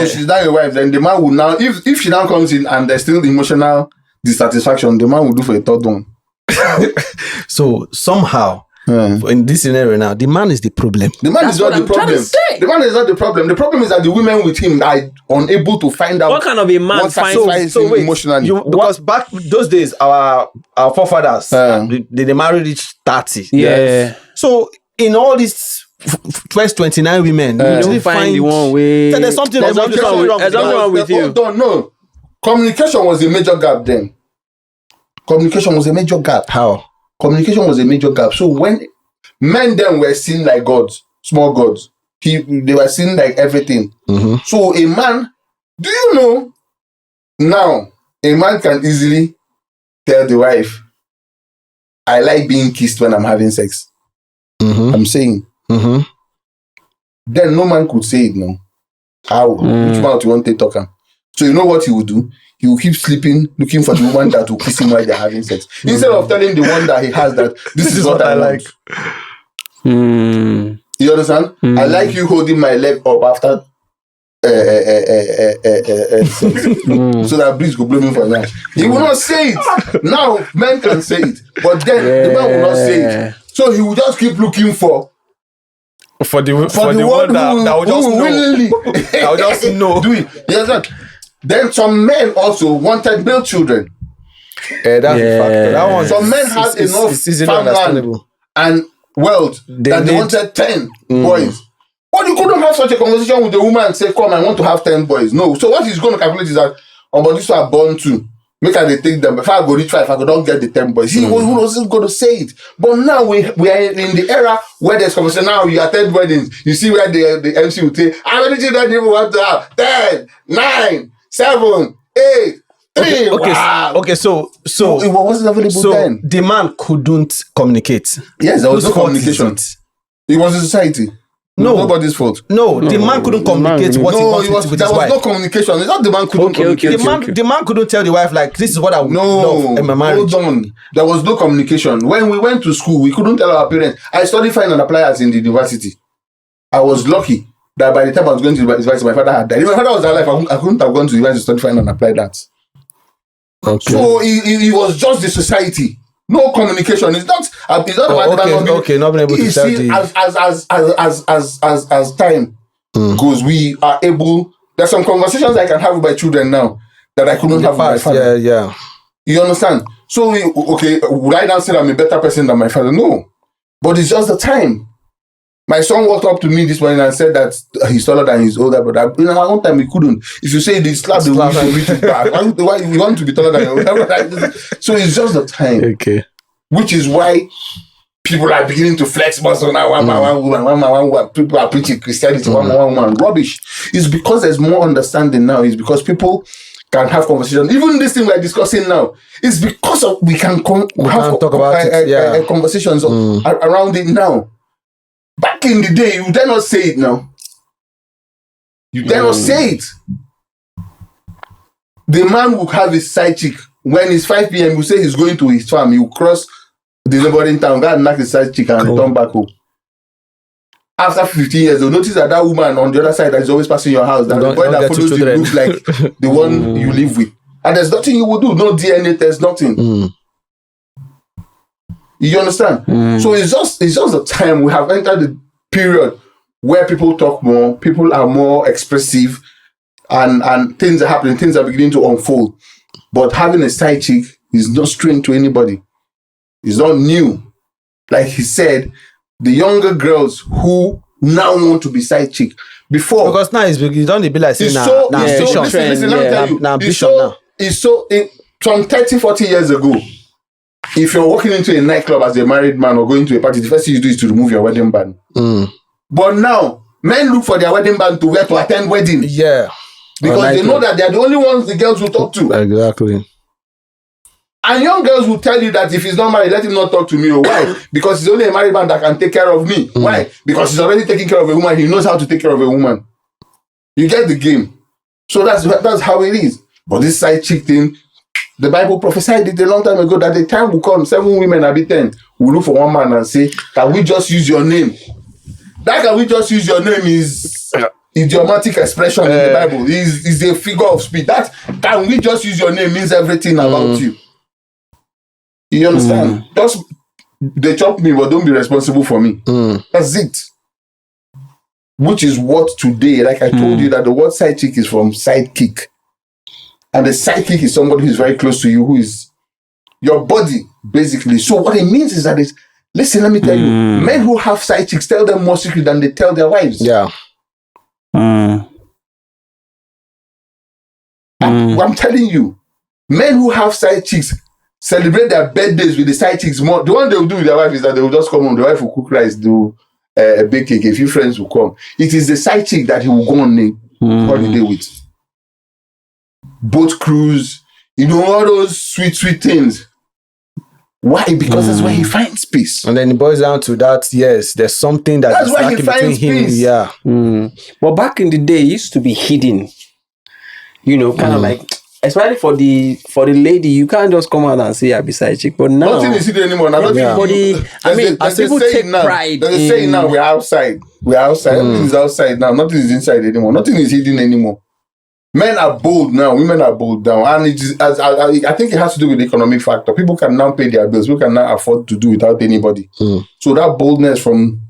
she's now your wife. Then the man will now... If she now comes in and there's still emotional dissatisfaction, the man will do for a third one. So somehow... in this scenario now, the man is the problem. The man is not the problem. The man is not the problem. The problem is that the women with him are unable to find out what kind of a man finds him emotionally. Because back those days, our forefathers they married each 30. Yeah. Yes. So in all these first 29 women, you usually find the one way. So there's something wrong with you. Hold on, no. Communication was a major gap then. Communication was a major gap. How? Communication was a major gap. So when men then were seen like gods, small gods, they were seen like everything. So a man, do you know, now a man can easily tell the wife, I like being kissed when I'm having sex. I'm saying. Then no man could say it now. How? Which mouth you want to talk? So you know what he will do? He will keep sleeping, looking for the woman that will kiss him while they're having sex. Instead of telling the one that he has that this is what I like. You understand? I like you holding my leg up after sex. So that breeze will blow me for that. He will not say it. Now men can say it, but then the man will not say it. So he will just keep looking for the one that will just know. Willingly. That will just know. Do it. You understand? Then some men also wanted male children. That's the factor. That one. Some men had enough farmland and wealth that they wanted 10 boys. But you couldn't have such a conversation with the woman and say, come, I want to have 10 boys. No. So what he's going to calculate is that, but these are born to. Make sure they take them. If I go reach 5, I could not get the 10 boys. He wasn't going to say it. But now we are in the era where there's conversation. Now you attend weddings. You see where the MC will say, how many children do you want to have? 10, 9, 7, 8, 3. Wow. Okay, so it wasn't available then. The man couldn't communicate. Yes, there was no communication. It was a society. No, nobody's fault. No, the man couldn't communicate what he wanted with his wife. There was no communication. It's not the man couldn't communicate. The man couldn't tell the wife, like, this is what I love in my marriage. Hold on. There was no communication. When we went to school, we couldn't tell our parents. I studied fine and appliance in the university. I was lucky that by the time I was going to the university, my father had died. If my father was alive, I couldn't have gone to the university to study fine and apply that. Okay. So it was just the society. No communication. It's not about not being able to tell you. As time goes, we are able. There's some conversations I can have with my children now that I couldn't have with my father. Yeah. You understand? So would I now say I'm a better person than my father? No, but it's just the time. My son walked up to me this morning and said that he's taller than his older brother. You know, at one time he couldn't. If you say they slap the wife and beat it back, why you want to be taller than your older brother? So it's just the time. Okay. Which is why people are beginning to flex muscle now. One man, one woman, one man, one woman. People are preaching Christianity, one man, one woman. Rubbish. It's because there's more understanding now. It's because people can have conversations. Even this thing we're discussing now, it's because of we can talk about conversations around it now. Back in the day, you dare not say it now. You dare not say it. The man will have his side chick. When it's 5 p.m., you say he's going to his farm. He will cross the neighboring town, go and knock his side chick and return back home. After 15 years, you'll notice that woman on the other side that is always passing your house, that the boy that follows you looks like the one you live with. And there's nothing you will do. No DNA test, nothing. You understand? So it's just the time we have entered the period where people talk more, people are more expressive, and things are happening, things are beginning to unfold. But having a side chick is not strange to anybody. It's not new. Like he said, the younger girls who now want to be side chick before, because now you don't be like saying from 30-40 years ago. If you're walking into a nightclub as a married man or going to a party, the first thing you do is to remove your wedding band. But now, men look for their wedding band to wear to attend weddings. Yeah. Because they know that they're the only ones the girls will talk to. Exactly. And young girls will tell you that if he's not married, let him not talk to me. Why? Because he's only a married man that can take care of me. Why? Because he's already taking care of a woman. He knows how to take care of a woman. You get the game. So that's how it is. But this side chick thing, the Bible prophesied it a long time ago that the time will come, 7 women will be 10 will look for one man and say, can we just use your name? That can we just use your name is idiomatic expression in the Bible. Is a figure of speech. That can we just use your name means everything about you. You understand? Just they chop me, but don't be responsible for me. That's it. Which is what today, like I told you, that the word side chick is from sidekick. And the sidekick is somebody who's very close to you, who is your body, basically. So what it means is that listen, let me tell you, men who have side chicks tell them more secret than they tell their wives. Yeah. I'm telling you, men who have side chicks celebrate their birthdays with the side chicks more. The one they will do with their wife is that they will just come home. The wife will cook rice, do a bake cake. A few friends will come. It is the side chick that he will go on a holiday with. Boat cruise, all those sweet things. Why? Because that's where he finds peace. And then it boils down to that, yes, there's something that's lacking between him. Peace. Yeah. But back in the day, it used to be hidden. Kind of like, especially for the lady, you can't just come out and say you're beside chick. But now nothing is hidden anymore. Now, everybody, people take pride. There's a saying now, we're outside. Everything is outside now. Nothing is inside anymore. Nothing is hidden anymore. Men are bold now. Women are bold now. And it is, I think it has to do with the economic factor. People can now pay their bills. People can now afford to do without anybody. So that boldness from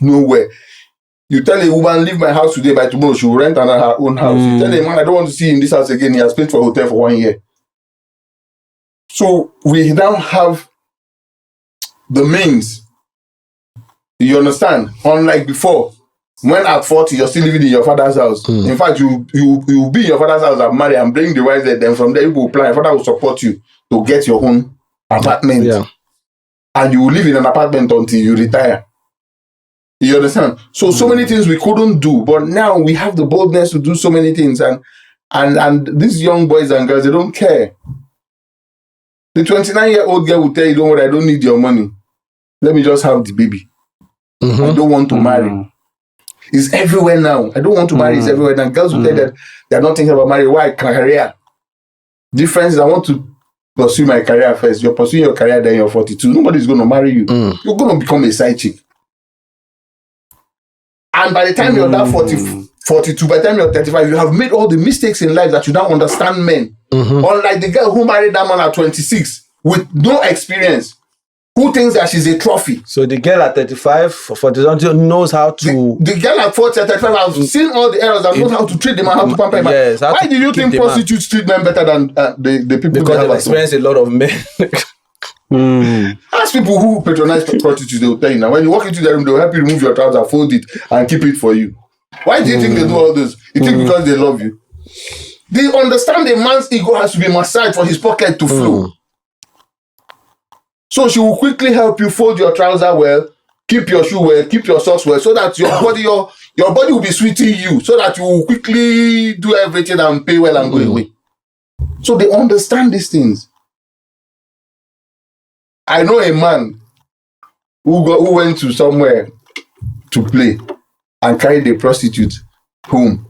nowhere. You tell a woman, leave my house today, by tomorrow she will rent her own house. You tell a man, I don't want to see him in this house again. He has paid for a hotel for 1 year. So we now have the means. You understand? Unlike before. When at 40, you're still living in your father's house. In fact, you will be in your father's house and marry and bring the wife there. Then from there, you will plan. Your father will support you to get your own apartment. Yeah. And you will live in an apartment until you retire. You understand? So many things we couldn't do. But now we have the boldness to do so many things. And these young boys and girls, they don't care. The 29-year-old girl will tell you, don't worry, I don't need your money. Let me just have the baby. I don't want to marry. It's everywhere now. I don't want to marry. It's everywhere now. Girls will tell that they're not thinking about marriage. Why? Career. Difference is I want to pursue my career first. You're pursuing your career, then you're 42. Nobody's going to marry you. You're going to become a side chick. And by the time you're that 42, by the time you're 35, you have made all the mistakes in life that you don't understand men. Unlike the girl who married that man at 26, with no experience who thinks that she's a trophy. So the girl at 35, 40 knows how to... The girl at 40, 35, I've seen all the errors and knows how to treat them and how to pamper them. Yes, why do you think prostitutes treat men better than the people? Because they've experienced a lot of men. Ask people who patronize prostitutes, they will tell you now. When you walk into the room, they will help you remove your trousers, fold it, and keep it for you. Why do you think they do all this? You think because they love you? They understand a man's ego has to be massaged for his pocket to flow. So she will quickly help you fold your trouser well, keep your shoe well, keep your socks well, so that your body will be sweeting you, so that you will quickly do everything and pay well and go away. So they understand these things. I know a man who went to somewhere to play and carried a prostitute home.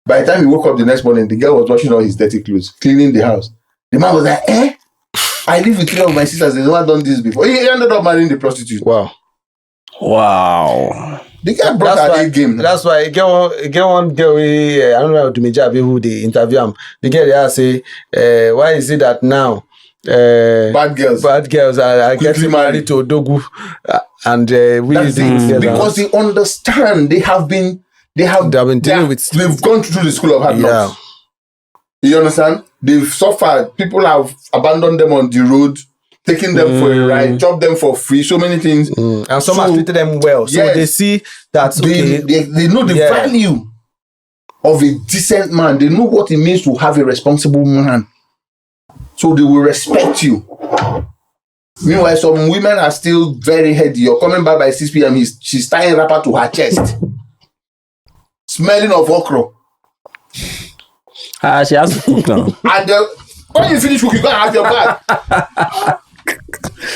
By the time he woke up the next morning, the girl was washing all his dirty clothes, cleaning the house. The man was like, I live with three of my sisters. They've never done this before. He ended up marrying the prostitute. Wow. The guy brought her A game. That's why I get one girl, I don't know how to measure who they interview him. The girl there say, why is it that now bad girls are getting married to Odogu and because they understand they've gone through the school of hard knocks. You understand? They've suffered. People have abandoned them on the road, taken them for a ride, chopped them for free, so many things. And some have treated them well. So they see that they know the value of a decent man. They know what it means to have a responsible man. So they will respect you. Meanwhile, some women are still very heady. You're coming back by 6 p.m. She's tying wrapper to her chest. Smelling of okra. She has to cook now. And when you finish cooking, you gotta have your bag.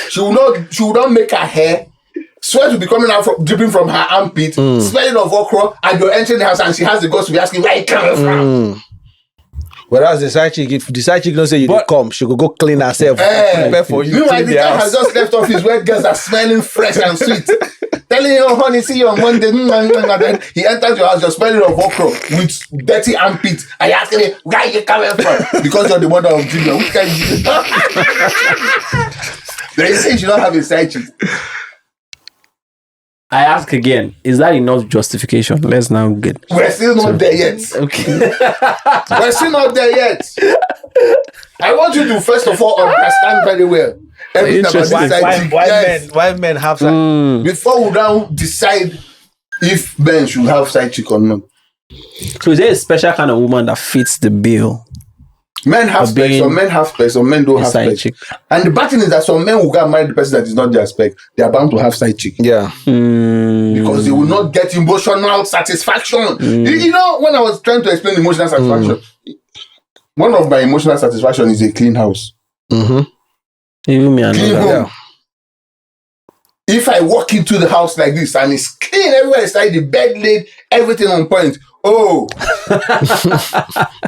She will not make her hair. Sweat will be coming out dripping from her armpit, smelling of okra, and you're entering the house and she has the guts to be asking where it comes from. Whereas the side chick, if the side chick don't say you come, she could go clean herself. Prepare for you. Meanwhile, the guy has just left off his wet girls are smelling fresh and sweet. Telling you, honey, see you on Monday. And then he enters your house, you're smelling of okra with dirty armpit. And you're asking him, where are you coming from? Because you're the mother of Junior. Which kind of They say you should not have a side chick. I ask again, is that enough justification? Let's now get... We're still not there yet. Okay. We're still not there yet. I want you to first of all understand very well everything about this side chick. Why men have side before we now decide if men should have side chick or not. So is there a special kind of woman that fits the bill? Men have specs, some men have specs, some men don't have specs. Chick. And the bad thing is that some men will go and marry the person that is not their spec. They are bound to have side chick. Yeah. Because they will not get emotional satisfaction. You know, when I was trying to explain emotional satisfaction, one of my emotional satisfaction is a clean house. Even me, clean home. Yeah. If I walk into the house like this and it's clean everywhere, it's like the bed laid, everything on point. Oh,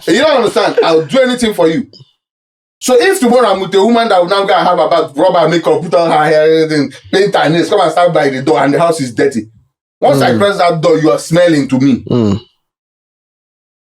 you don't understand. I'll do anything for you. So if tomorrow I'm with a woman that will now go and have about rub her makeup, put on her hair, everything, paint her nails, come and stand by the door, and the house is dirty. Once I press that door, you are smelling to me.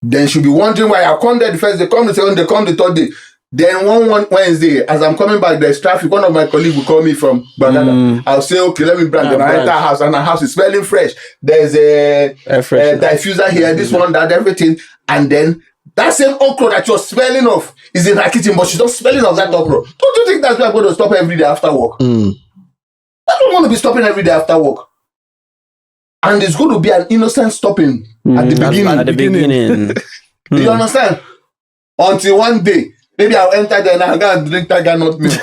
Then she'll be wondering why I come there the first day, come the second day, come the third day. Then one Wednesday, as I'm coming back, there's traffic. One of my colleagues will call me from Banana. I'll say, okay, let me brand. Then I enter her house, and her house is smelling fresh. There's a diffuser here, this one, that, everything. And then that same okra that you're smelling of is in her kitchen, but she's not smelling of that okra. Don't you think that's why I'm going to stop every day after work? I don't want to be stopping every day after work. And it's going to be an innocent stopping at the beginning. At the beginning. Do you understand? Until one day, maybe I'll enter there and I'll go and drink tiger nut milk.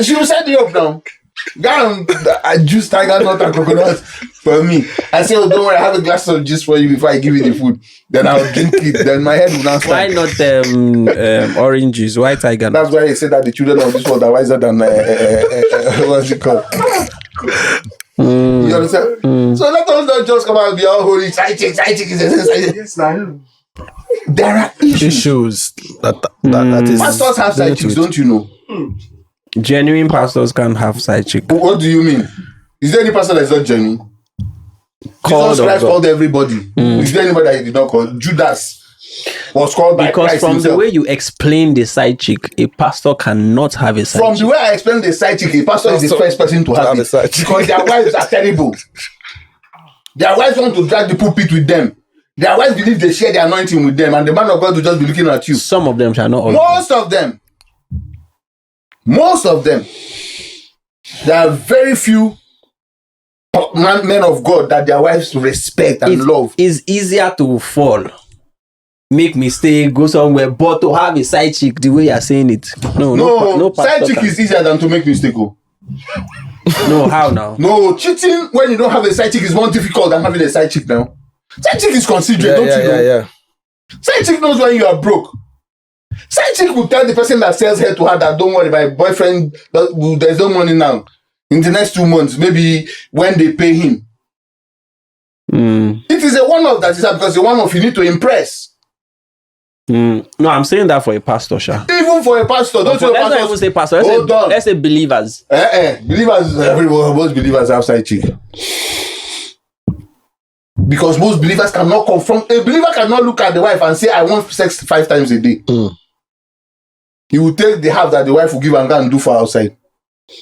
She will set you up now. Go and juice tiger nut and coconut for me. I say, oh, don't worry, I have a glass of juice for you before I give you the food. Then I'll drink it. Then my head will not stand. Why not orange juice? Why tiger nut? That's why I say that the children of this world are wiser than what's it called? You understand? So let us not just come out and be all holy. Side chick is a side chick. There are issues. That is. Pastors have side chicks, don't you know? Genuine pastors can have side chick. What do you mean? Is there any pastor that is not genuine? Jesus Christ called everybody. Is there anybody that he did not call? Judas. was called by because Christ from himself. the way you explain the side chick, a pastor cannot have a side From chick. the way I explained the side chick, a pastor is the first person to have it. Because their wives are terrible. Their wives want to drag the pulpit with them. Their wives believe they share the anointing with them, and the man of God will just be looking at you. Some of them shall not all. Most of them. There are very few men of God that their wives respect and love. It's easier to fall, make mistake, go somewhere, but to have a side chick the way you're saying it. No side chick is easier than to make mistake. No, how now? No, cheating when you don't have a side chick is more difficult than having a side chick now. Side chick is considerate, don't you know? Yeah. Side chick knows when you are broke. Side chick will tell the person that sells hair to her that don't worry, my boyfriend, there's no money now. In the next 2 months, maybe when they pay him. It is a one-off that is that because a one-off you need to impress. No, I'm saying that for a pastor, Sha. Even for a pastor, don't you know? Let's not even say pastor. Let's say believers. Believers, most believers have side chick. Because most believers cannot confront. A believer cannot look at the wife and say, I want sex 5 times a day. He will take the half that the wife will give and go and do for outside.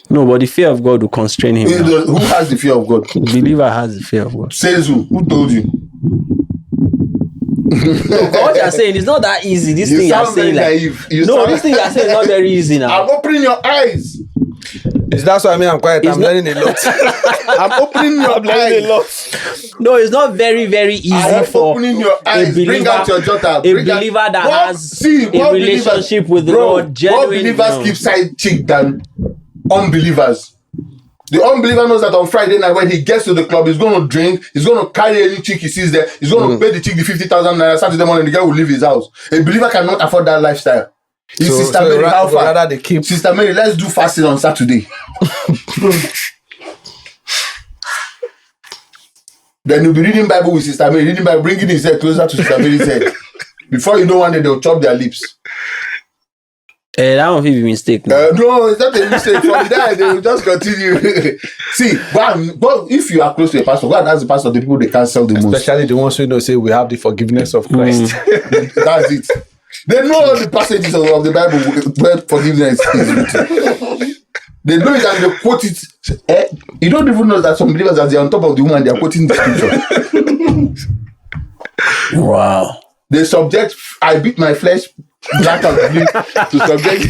No, but the fear of God will constrain him. Who has the fear of God? The believer has the fear of God. Says who? Who told you? What you're saying is not that easy. This thing you're saying, like, this thing you're saying is not very easy now. I'm opening your eyes. That's what I mean. I'm quiet. I'm learning a lot. I'm opening your eyes. No, it's not very, very easy for opening your eyes. Bring out your daughter. A believer that has a relationship with the Lord. More believers keep side chick than unbelievers. The unbeliever knows that on Friday night when he gets to the club, he's going to drink, he's going to carry any chick he sees there, he's going to pay the chick the 50,000 naira. Saturday morning, the guy will leave his house. A believer cannot afford that lifestyle. Sister Mary, how far? Sister Mary, let's do fasting on Saturday. Then you'll be reading Bible with Sister Mary, reading Bible, bringing his head closer to Sister Mary's head. Before you know, one day they'll chop their lips. That won't be a mistake. No, it's not a mistake. From there, they will just continue. See, but if you are close to a pastor, God has the pastor, the people they cancel the most. Especially the ones who know say we have the forgiveness of Christ. That's it. They know all the passages of the Bible where forgiveness is written. They know it and they quote it. You don't even know that some believers, as they're on top of the woman, they are quoting the scripture. Wow. They subject, I beat my flesh black and blue to subject.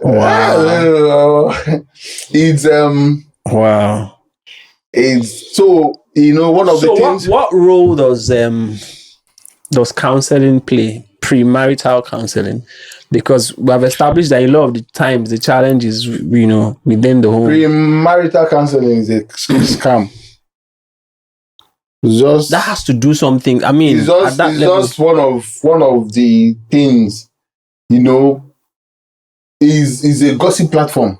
Wow. It's wow. It's so, you know, one of the things. What role does counseling play? Premarital counseling, because we have established that a lot of the times the challenge is, you know, within the home. Premarital counseling is a scam. That has to do something. I mean, it's just one of the things, you know, is a gossip platform.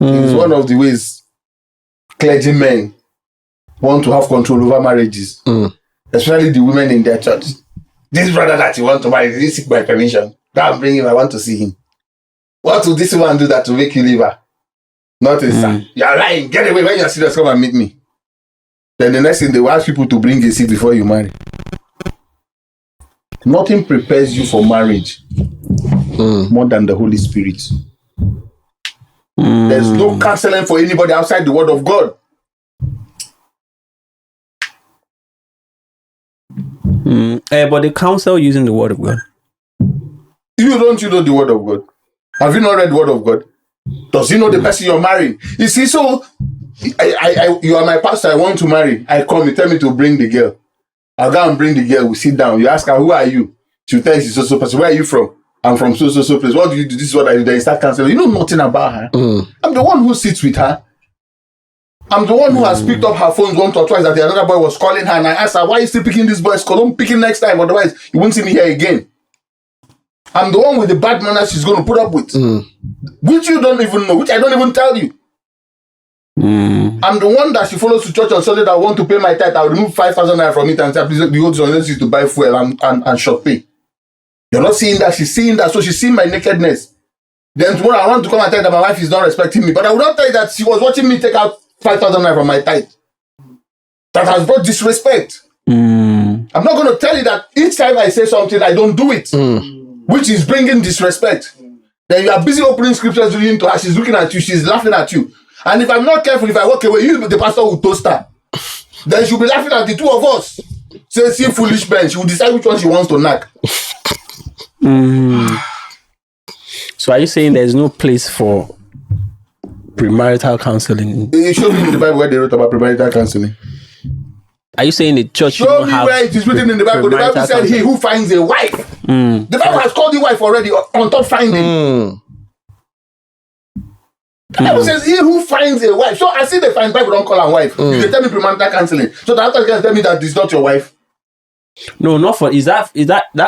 It's one of the ways clergymen want to have control over marriages, especially the women in their church. This brother that you want to marry, did he seek my permission? Go and bring him. I want to see him. What will this one do that to make you leave her? Nothing, sir. You are lying. Get away. When you're serious, come and meet me. Then the next thing, they will ask people to bring a seat before you marry. Nothing prepares you for marriage more than the Holy Spirit. There's no counseling for anybody outside the Word of God. But they counsel using the Word of God. You know the Word of God? Have you not read the Word of God? Does he know the person you're marrying? You see, so you are my pastor, I want to marry. I come, you tell me to bring the girl. I'll go and bring the girl, we sit down. You ask her, who are you? She'll tell you, so person. Where are you from? I'm from so place. What do you do? This is what I do. Then you start canceling. You know nothing about her. I'm the one who sits with her. I'm the one who has picked up her phone once or twice that the other boy was calling her, and I asked her, why are you still picking this boy's call? Don't pick him next time, otherwise you won't see me here again. I'm the one with the bad manners she's going to put up with. Which you don't even know, which I don't even tell you. I'm the one that she follows to church on Sunday that I want to pay my tithe. I'll remove 5,000 naira from it and say, please go to unless to buy fuel and shop pay. You're not seeing that, she's seeing that, so she's seeing my nakedness. Then tomorrow I want to come and tell that my wife is not respecting me, but I will not tell you that she was watching me take out 5,000 naira from my tithe. So that has brought disrespect. I'm not going to tell you that each time I say something, I don't do it, which is bringing disrespect. Then you are busy opening scriptures reading to her. She's looking at you. She's laughing at you. And if I'm not careful, if I walk away, the pastor will toast her. Then she'll be laughing at the two of us. Say, see, foolish man. She will decide which one she wants to knock. So are you saying there's no place for premarital counseling? It showed me in the Bible where they wrote about premarital counseling. Are you saying the church show me where it is written in the Bible? The Bible said he who finds a wife. The Bible has called you wife already on top finding. The Bible says he who finds a wife. So I see they find Bible don't call her wife. You can tell me premarital counseling. So the after can tell me that this is not your wife. No, not for is that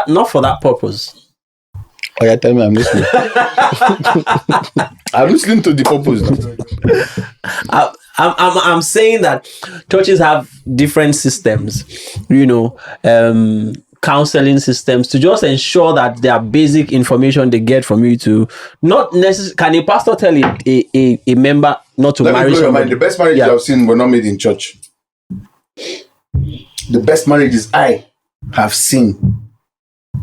not for that purpose. Oh yeah, tell me I'm listening. I'm listening to the purpose. I'm saying that churches have different systems, counseling systems to just ensure that their basic information they get from you to not necessarily. Can a pastor tell a member not to marry somebody? The best marriages I've seen were not made in church. The best marriages I have seen,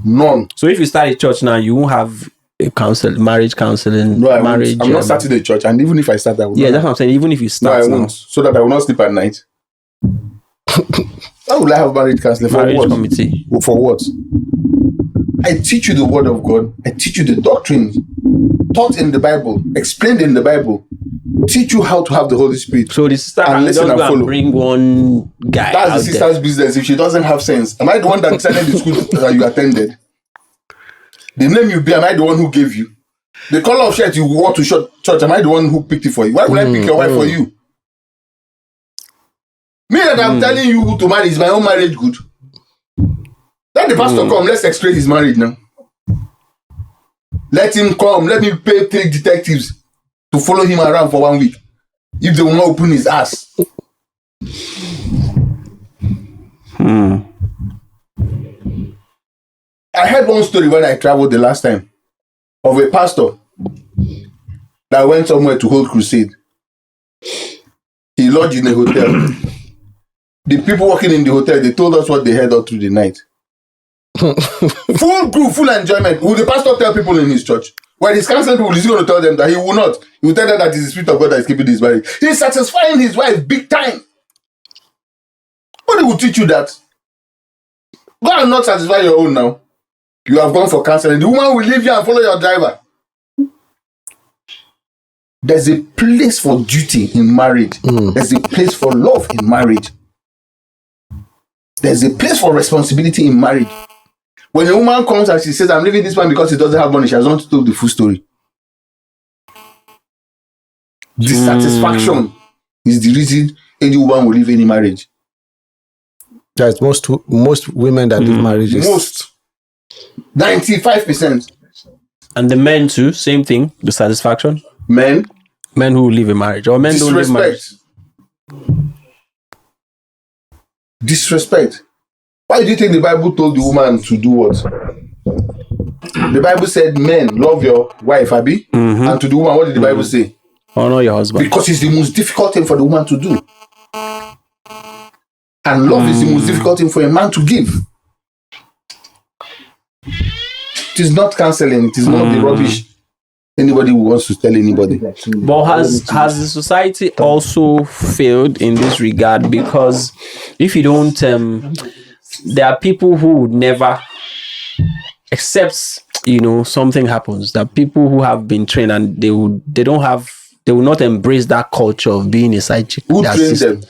none. So if you start a church now, you won't have a marriage counseling. No, marriage. I'm not starting a church, and even if I start, I will. Yeah, that's what I'm saying. Even if you start, no, I won't. So that I will not sleep at night. How will I have marriage counseling? For what? Committee. For what? I teach you the word of God. I teach you the doctrines taught in the Bible, explained in the Bible. Teach you how to have the Holy Spirit. So the sister and listen and follow. Bring one guy. That's the sister's business. If she doesn't have sense, am I the one that decided the school that you attended? The name you bear, am I the one who gave you? The color of shirt you wore to church, am I the one who picked it for you? Why would I pick your wife for you? Me that I'm telling you who to marry is my own marriage good. Let the pastor come. Let's explain his marriage now. Let him come. Let me pay 3 detectives to follow him around for 1 week. If they will not open his ass. I heard one story when I traveled the last time of a pastor that went somewhere to hold crusade. He lodged in a hotel. The people working in the hotel, they told us what they heard all through the night. Full group, full enjoyment. Will the pastor tell people in his church? When he's counseling people, he's going to tell them that he will not. He will tell them that it's the Spirit of God that is keeping his marriage. He's satisfying his wife big time. Nobody will teach you that. Go and not satisfy your own now. You have gone for counseling. The woman will leave you and follow your driver. There's a place for duty in marriage. There's a place for love in marriage. There's a place for responsibility in marriage. When a woman comes and she says, I'm leaving this man because he doesn't have money, she has not told the full story. Dissatisfaction is the reason any woman will leave any marriage. That's most women that leave marriages. Most. 95%. And the men too, same thing, dissatisfaction. Men who leave a marriage or men don't leave marriage. Disrespect. Why do you think the Bible told the woman to do what? The Bible said, men, love your wife, Abi. And to the woman, what did the Bible say? Honor your husband. Because it's the most difficult thing for the woman to do. And love is the most difficult thing for a man to give. It is not counseling. It is not the rubbish anybody who wants to tell anybody. But has the society also failed in this regard? Because if you don't, there are people who would never, except something happens. There are people who have been trained and they will not embrace that culture of being a side chick. Who trains them?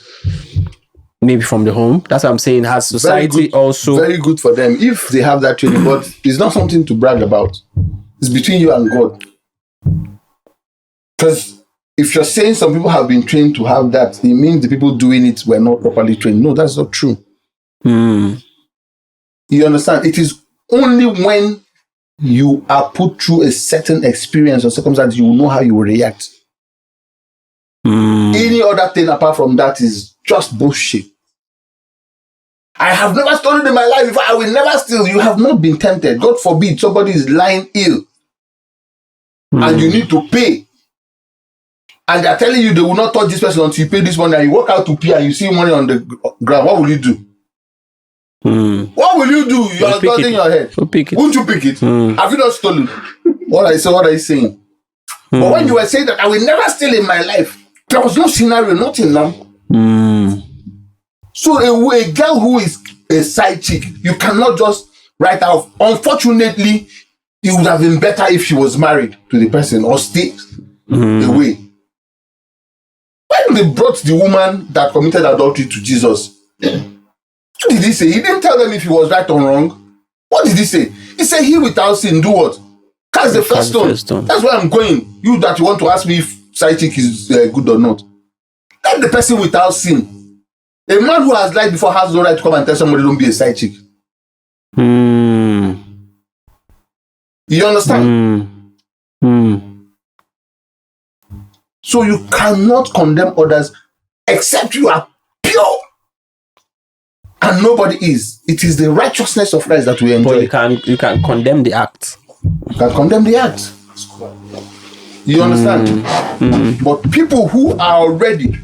Maybe from the home. That's what I'm saying. Has society also very good for them if they have that training, but it's not something to brag about. It's between you and God. Because if you're saying some people have been trained to have that, it means the people doing it were not properly trained. No, that's not true. You understand? It is only when you are put through a certain experience or circumstance you will know how you will react. Any other thing apart from that is just bullshit. I have never stolen in my life before. I will never steal. You have not been tempted. God forbid somebody is lying ill and you need to pay. and they're telling you they will not touch this person until you pay this money, and you walk out to pee and you see money on the ground, what will you do? What will you do? You are nodding your head. Won't you pick it? Have you not stolen? What are you saying? But when you were saying that I will never steal in my life, there was no scenario, nothing now. So a girl who is a side chick, you cannot just write out. Unfortunately, it would have been better if she was married to the person or stay away. When they brought the woman that committed adultery to Jesus, what did he say? He didn't tell them if he was right or wrong. What did he say? He said, he without sin, do what? Cast the first stone. That's where I'm going. You that you want to ask me if side chick is good or not. Let the person without sin. A man who has lied before has no right to come and tell somebody don't be a side chick. You understand? So you cannot condemn others except you are pure. And nobody is. It is the righteousness of Christ that we enjoy. But you can condemn the act. You can condemn the act. You understand? But people who are already,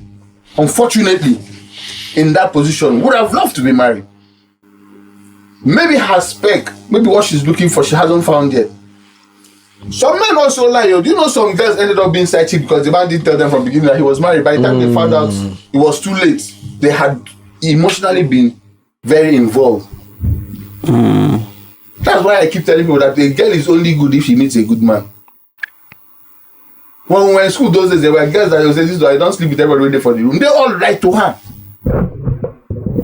unfortunately, in that position would have loved to be married. Maybe her spec, maybe what she's looking for, she hasn't found yet. Some men also lie. Do you know some girls ended up being side chick because the man didn't tell them from the beginning that he was married. By the time they found out, it was too late. They had emotionally been very involved. That's why I keep telling people that a girl is only good if she meets a good man. When we were in school those days, there were girls that would say, "This I don't sleep with everybody waiting for the room." They all write to her.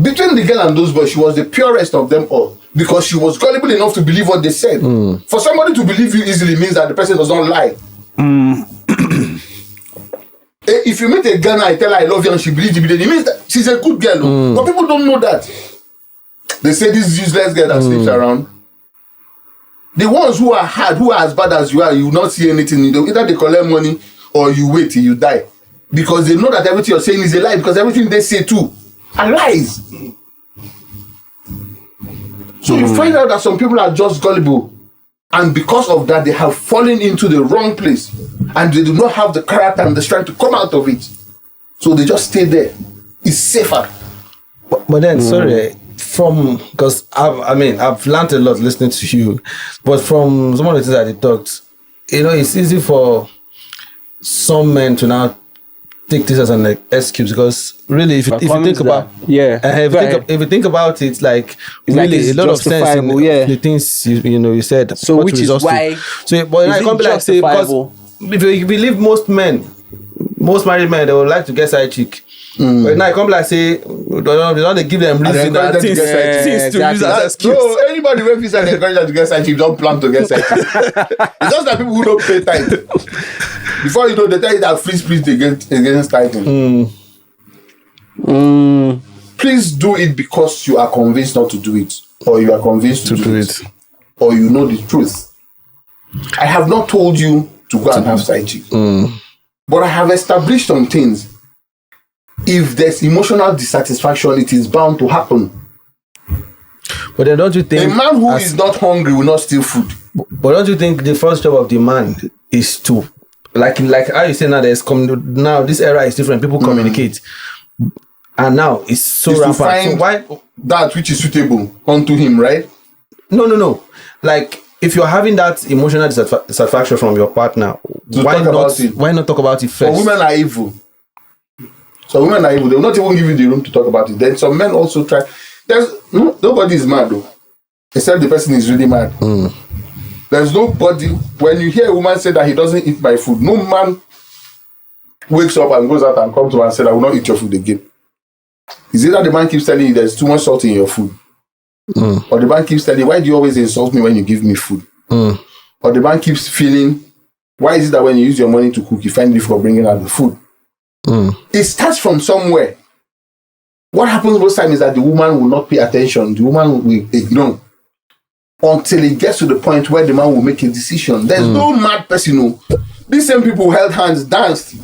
Between the girl and those boys, she was the purest of them all because she was gullible enough to believe what they said. For somebody to believe you easily means that the person does not lie. If you meet a girl and tell her I love you and she believes you, it means that she's a good girl. But people don't know that. They say this useless girl that sleeps around. The ones who are hard, who are as bad as you are, you will not see anything. Either they collect money or you wait till you die. Because they know that everything you're saying is a lie, because everything they say too are lies. So you find out that some people are just gullible. And because of that, they have fallen into the wrong place. And they do not have the character and the strength to come out of it. So they just stay there. It's safer. But then, sorry, because I've learned a lot listening to you. But from some of the things that you talked, it's easy for some men to now take this as an excuse, because really, if you think about if you think about it, like really a lot of sense in the things you said. So which is why. So, but I can't be like say, because if you believe most married men, they would like to get side chick. But now I come like say they don't give them reason that things to use as excuse. So anybody when people say encourage them to get side chick, don't plan to get side chick. It's just that people who don't pay time. Before you know, they tell you that free speech against tithing. Please do it because you are convinced not to do it, or you are convinced to do it, or you know the truth. I have not told you to go and have side chick, but I have established some things. If there's emotional dissatisfaction, it is bound to happen. But then don't you think a man who is not hungry will not steal food? But don't you think the first job of the man is to, like how you say now, now this era is different. People communicate, and now it's so rampant. To find so why that which is suitable unto him, right? No. Like if you're having that emotional dissatisfaction from your partner, why not talk about it first? But women are evil. So women are evil. They will not even give you the room to talk about it. Then some men also try. Nobody is mad though, except the person is really mad. There's nobody. When you hear a woman say that he doesn't eat my food, no man wakes up and goes out and comes to her and says, "I will not eat your food again." Is it that the man keeps telling you there's too much salt in your food? Or the man keeps telling you, "Why do you always insult me when you give me food?" Or the man keeps feeling, "Why is it that when you use your money to cook, you find it for bringing out the food?" It starts from somewhere. What happens most times is that the woman will not pay attention. The woman will ignore until it gets to the point where the man will make a decision. There's no mad person who. These same people who held hands, danced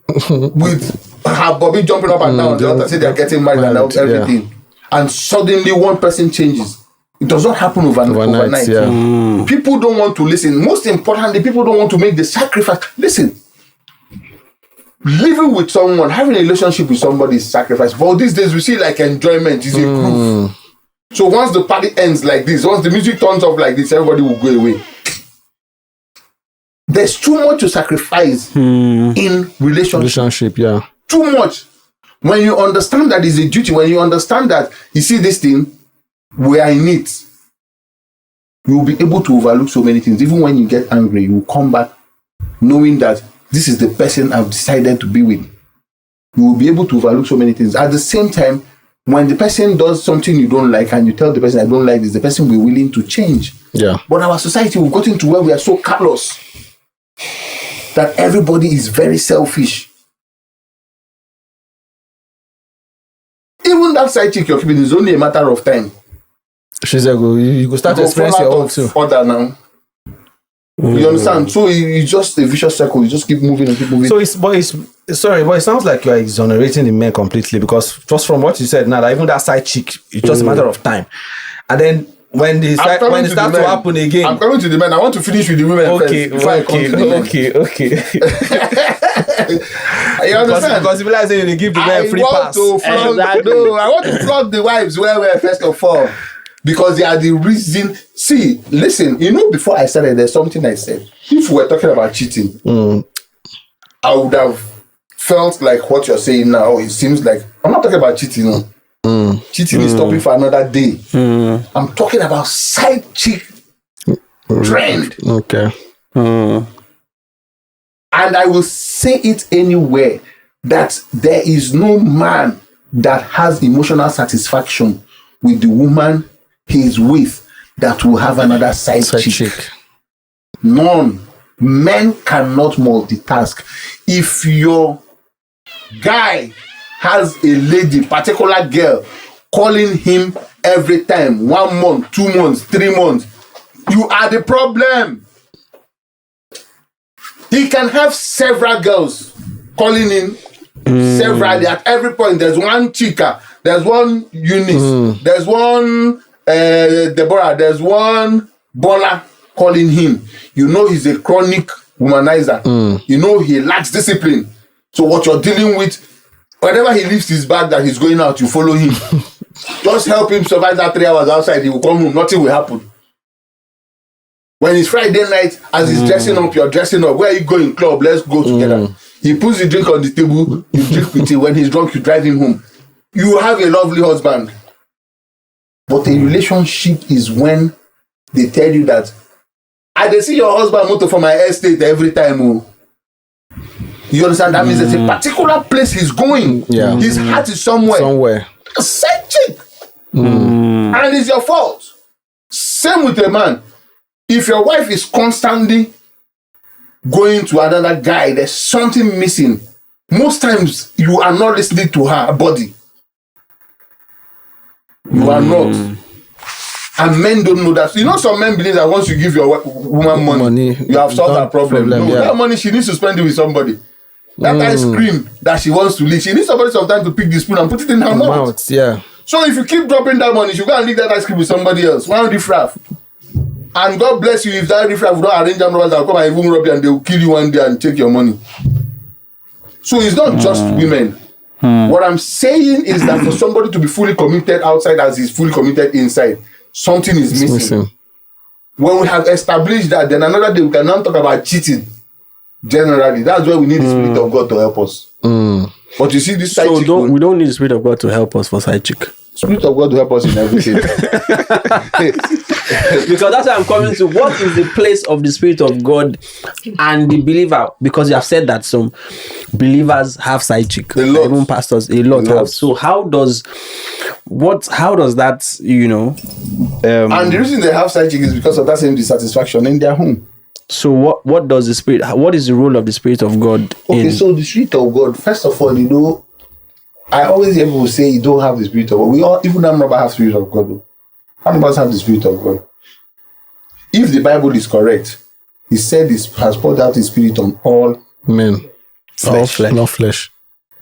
with her Bobby jumping up and down. The other say they're getting married and everything. Yeah. And suddenly one person changes. It does not happen overnight. Yeah. People don't want to listen. Most importantly, people don't want to make the sacrifice. Listen. living with someone, having a relationship with somebody is sacrifice. But these days we see like enjoyment is a groove. So once the party ends like this, once the music turns off like this, everybody will go away. There's too much to sacrifice in relationship. Yeah. Too much. When you understand that it's a duty, when you understand that, you see this thing, we are in it, you will be able to overlook so many things. Even when you get angry, you will come back knowing that this is the person I've decided to be with. You will be able to overlook so many things. At the same time, when the person does something you don't like and you tell the person I don't like this, the person will be willing to change. Yeah. But our society, we've gotten to where we are so callous that everybody is very selfish. Even that side chick you're keeping is only a matter of time. She's like, you go start to experience your own too. Further now. You understand? So it's just a vicious circle. You just keep moving and keep moving. So it sounds like you are exonerating the men completely, because just from what you said now, that even that side chick, it's just a matter of time. And then when it starts to happen again, I'm coming to the men. I want to finish with the women first. Okay. You understand? Because people are saying you give the men free pass. No, I want to flog the wives where first of all. Because they are the reason. See, listen, before I started, there's something I said. If we were talking about cheating, I would have felt like what you're saying now. It seems like I'm not talking about cheating. Cheating is topic for another day. I'm talking about side chick trend. Okay. And I will say it anywhere that there is no man that has emotional satisfaction with the woman he is with that will have another side chick. None. Men cannot multitask. If your guy has a lady, particular girl, calling him every time, 1 month, 2 months, 3 months, you are the problem. He can have several girls calling him severally. At every point, there's one chica, there's one Eunice, there's one Deborah, there's one Bola calling him. You know he's a chronic womanizer. You know he lacks discipline. So what you're dealing with, whenever he leaves his bag that he's going out, you follow him. Just help him survive that 3 hours outside. He will come home. Nothing will happen. When it's Friday night, as he's dressing up, you're dressing up. Where are you going? Club. Let's go together. He puts the drink on the table. You drink with him. When he's drunk, you drive him home. You have a lovely husband. But a relationship is when they tell you that I see your husband motor for my estate every time. You understand? That means there's a particular place he's going. Yeah. His heart is somewhere. A side chick. And it's your fault. Same with a man. If your wife is constantly going to another guy, there's something missing. Most times you are not listening to her body. You are not. And men don't know that. Some men believe that once you give your woman money you have solved her problem. No, that money, she needs to spend it with somebody. That ice cream that she wants to lick, she needs somebody sometimes to pick the spoon and put it in her mouth. Yeah. So if you keep dropping that money, she'll go and lick that ice cream with somebody else. One riffraff. And God bless you if that riffraff will not arrange them robbers that will come and even rob you and they will kill you one day and take your money. So it's not just women. What I'm saying is that for somebody to be fully committed outside as he's fully committed inside, something is missing. When we have established that, then another day we can now talk about cheating. Generally, that's where we need the Spirit of God to help us. But you see, this side chick. So we don't need the Spirit of God to help us for side chick. Spirit of God to help us in everything. Because that's why I'm coming to. What is the place of the Spirit of God and the believer? Because you have said that some believers have side chick, even pastors, a lot have. So how does that, and the reason they have side chick is because of that same dissatisfaction in their home. So what does the Spirit? What is the role of the Spirit of God? So the Spirit of God, first of all, I always hear people say you don't have the Spirit of God. We all, even Amraba, have Spirit of God. How many of us have the Spirit of God? If the Bible is correct, He said He has poured out His Spirit on all men, flesh. Not flesh.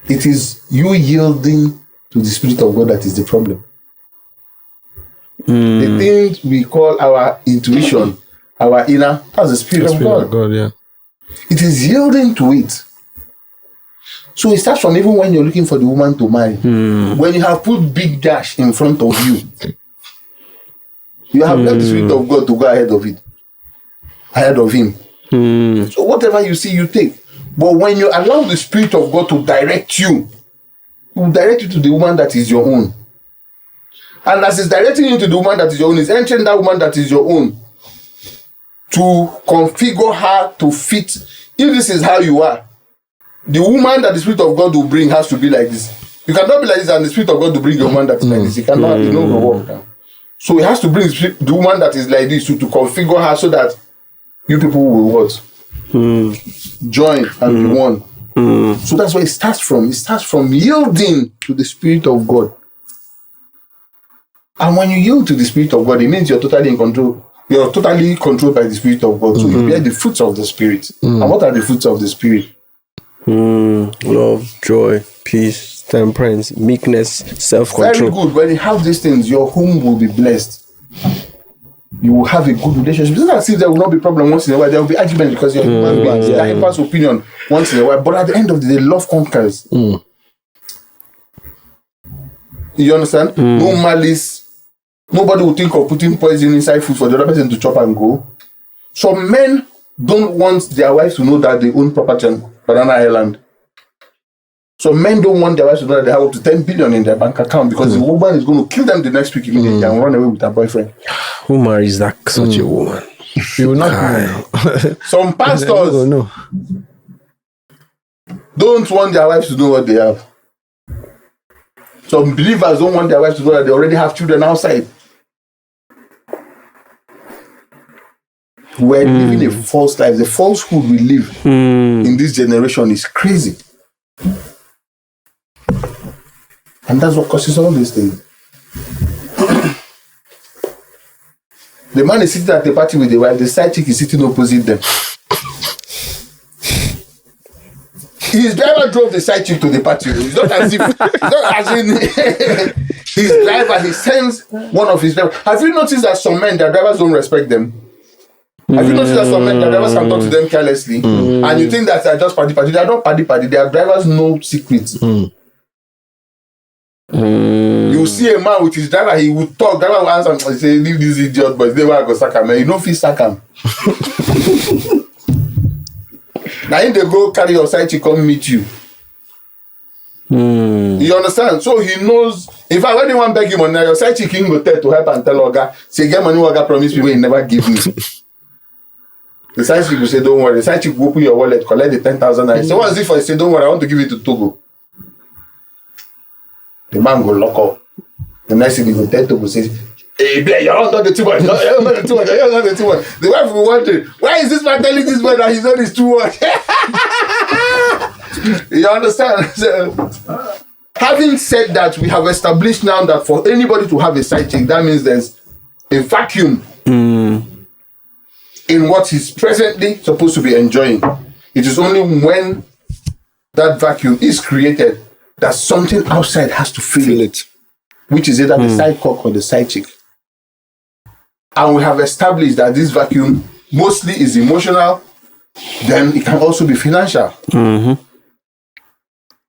It is you yielding to the Spirit of God that is the problem. The things we call our intuition, our inner, that's the Spirit of God. Yeah. It is yielding to it. So it starts from even when you're looking for the woman to marry. When you have put big dash in front of you, you have let the Spirit of God to go ahead of it. Ahead of him. So whatever you see, you take. But when you allow the Spirit of God to direct you, he will direct you to the woman that is your own. And as he's directing you to the woman that is your own, he's entering that woman that is your own to configure her to fit. If this is how you are, the woman that the Spirit of God will bring has to be like this. You cannot be like this and the Spirit of God will bring the woman that is like this. You cannot, you know, work. So he has to bring the woman that is like this to configure her so that you people will what? Join and be one. So that's where it starts from. It starts from yielding to the Spirit of God. And when you yield to the Spirit of God, it means you're totally in control. You're totally controlled by the Spirit of God. So you bear the fruits of the Spirit. And what are the fruits of the Spirit? Love, joy, peace, temperance, meekness, self-control. Very good. When you have these things, your home will be blessed. You will have a good relationship. It's not as if there will not be problem once in a while. There will be argument because you're human beings. There are people's opinion once in a while. But at the end of the day, love conquers. You understand? No malice. Nobody will think of putting poison inside food for the other person to chop and go. Some men don't want their wives to know that they own property on Banana Island. So men don't want their wives to know that they have up to 10 billion in their bank account because the woman is going to kill them the next week immediately and run away with her boyfriend. Who marries that such a woman? You will not know. Some pastors don't want their wives to know what they have. Some believers don't want their wives to know that they already have children outside. We're living a false life. The falsehood we live in this generation is crazy. And that's what causes all these things. The man is sitting at the party with the wife, the side chick is sitting opposite them. His driver drove the side chick to the party. It's not as if, his driver, he sends one of his drivers. Have you noticed that some men, their drivers don't respect them? Have you noticed that some men, their drivers can talk to them carelessly? And you think that they're just party. They are not party. Their drivers know secrets. You see a man with his driver, he would talk, driver will answer and say, leave this idiot, but they will go sack him. You don't feel sack him. Now if they go carry your side chick come meet you. You understand? So he knows. In fact, when anyone beg him money, your side chick can go tell to help and tell Oga, say get money, Oga promise me, he never give me. The side chick will say, don't worry. The side chick will open your wallet, collect the 10,000. So what is it for? He say, don't worry, I want to give it to Togo. The man go lock up. The next thing he go tell Togo, say, hey, Blair, you're not the too much. You're not the too much. You're not the too much. The wife will wonder, why is this man telling this boy that he's not his too much? You understand? So, having said that, we have established now that for anybody to have a side chick, that means there's a vacuum in what he's presently supposed to be enjoying. It is only when that vacuum is created that something outside has to fill it, which is either the side cock or the side chick. And we have established that this vacuum mostly is emotional, then it can also be financial.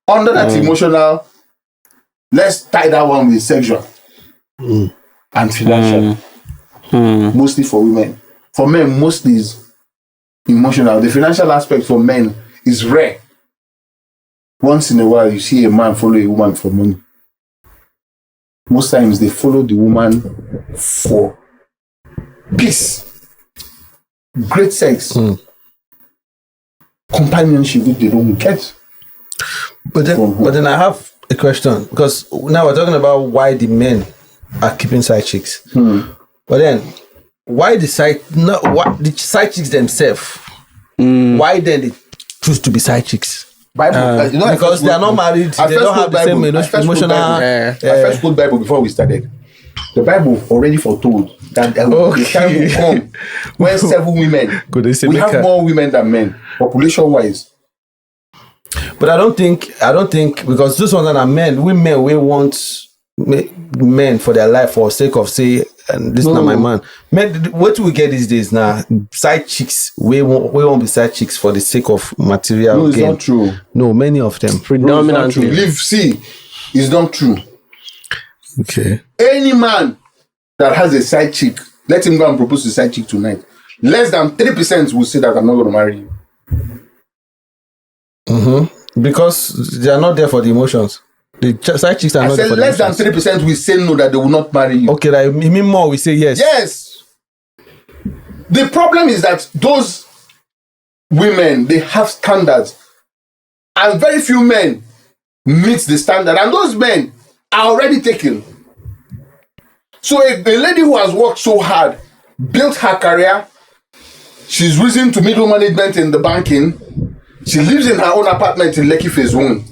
Under that emotional, let's tie that one with sexual and financial. Mostly for women. For men, mostly is emotional. The financial aspect for men is rare. Once in a while, you see a man follow a woman for money. Most times, they follow the woman for peace, great sex, companionship which they don't get. But then I have a question, because now we're talking about why the men are keeping side chicks. But then, why the side chicks themselves? Why then they choose to be side chicks? Bible, because they are not married, they don't have the same emotional. I first quote Bible before we started. The Bible already foretold that the time will come when 7 women. We have more women than men, population-wise. But I don't think because those ones are men. Women we want men for their life for sake of say and this is not my man. Man, what we get these days now, side chicks, we won't be side chicks for the sake of material gain. No, it's not true. No, many of them. Predominantly. It's not true. Okay. Any man that has a side chick, let him go and propose to a side chick tonight. Less than 3% will say that I'm not going to marry you. Because they are not there for the emotions. The side chicks are not there for the emotions. Less than 3% will say no, that they will not marry you. Okay, like, you mean more, we say yes. Yes. The problem is that those women, they have standards. And very few men meet the standard. And those men are already taken. So a lady who has worked so hard, built her career, she's risen to middle management in the banking, she lives in her own apartment in Lekki Phase 1.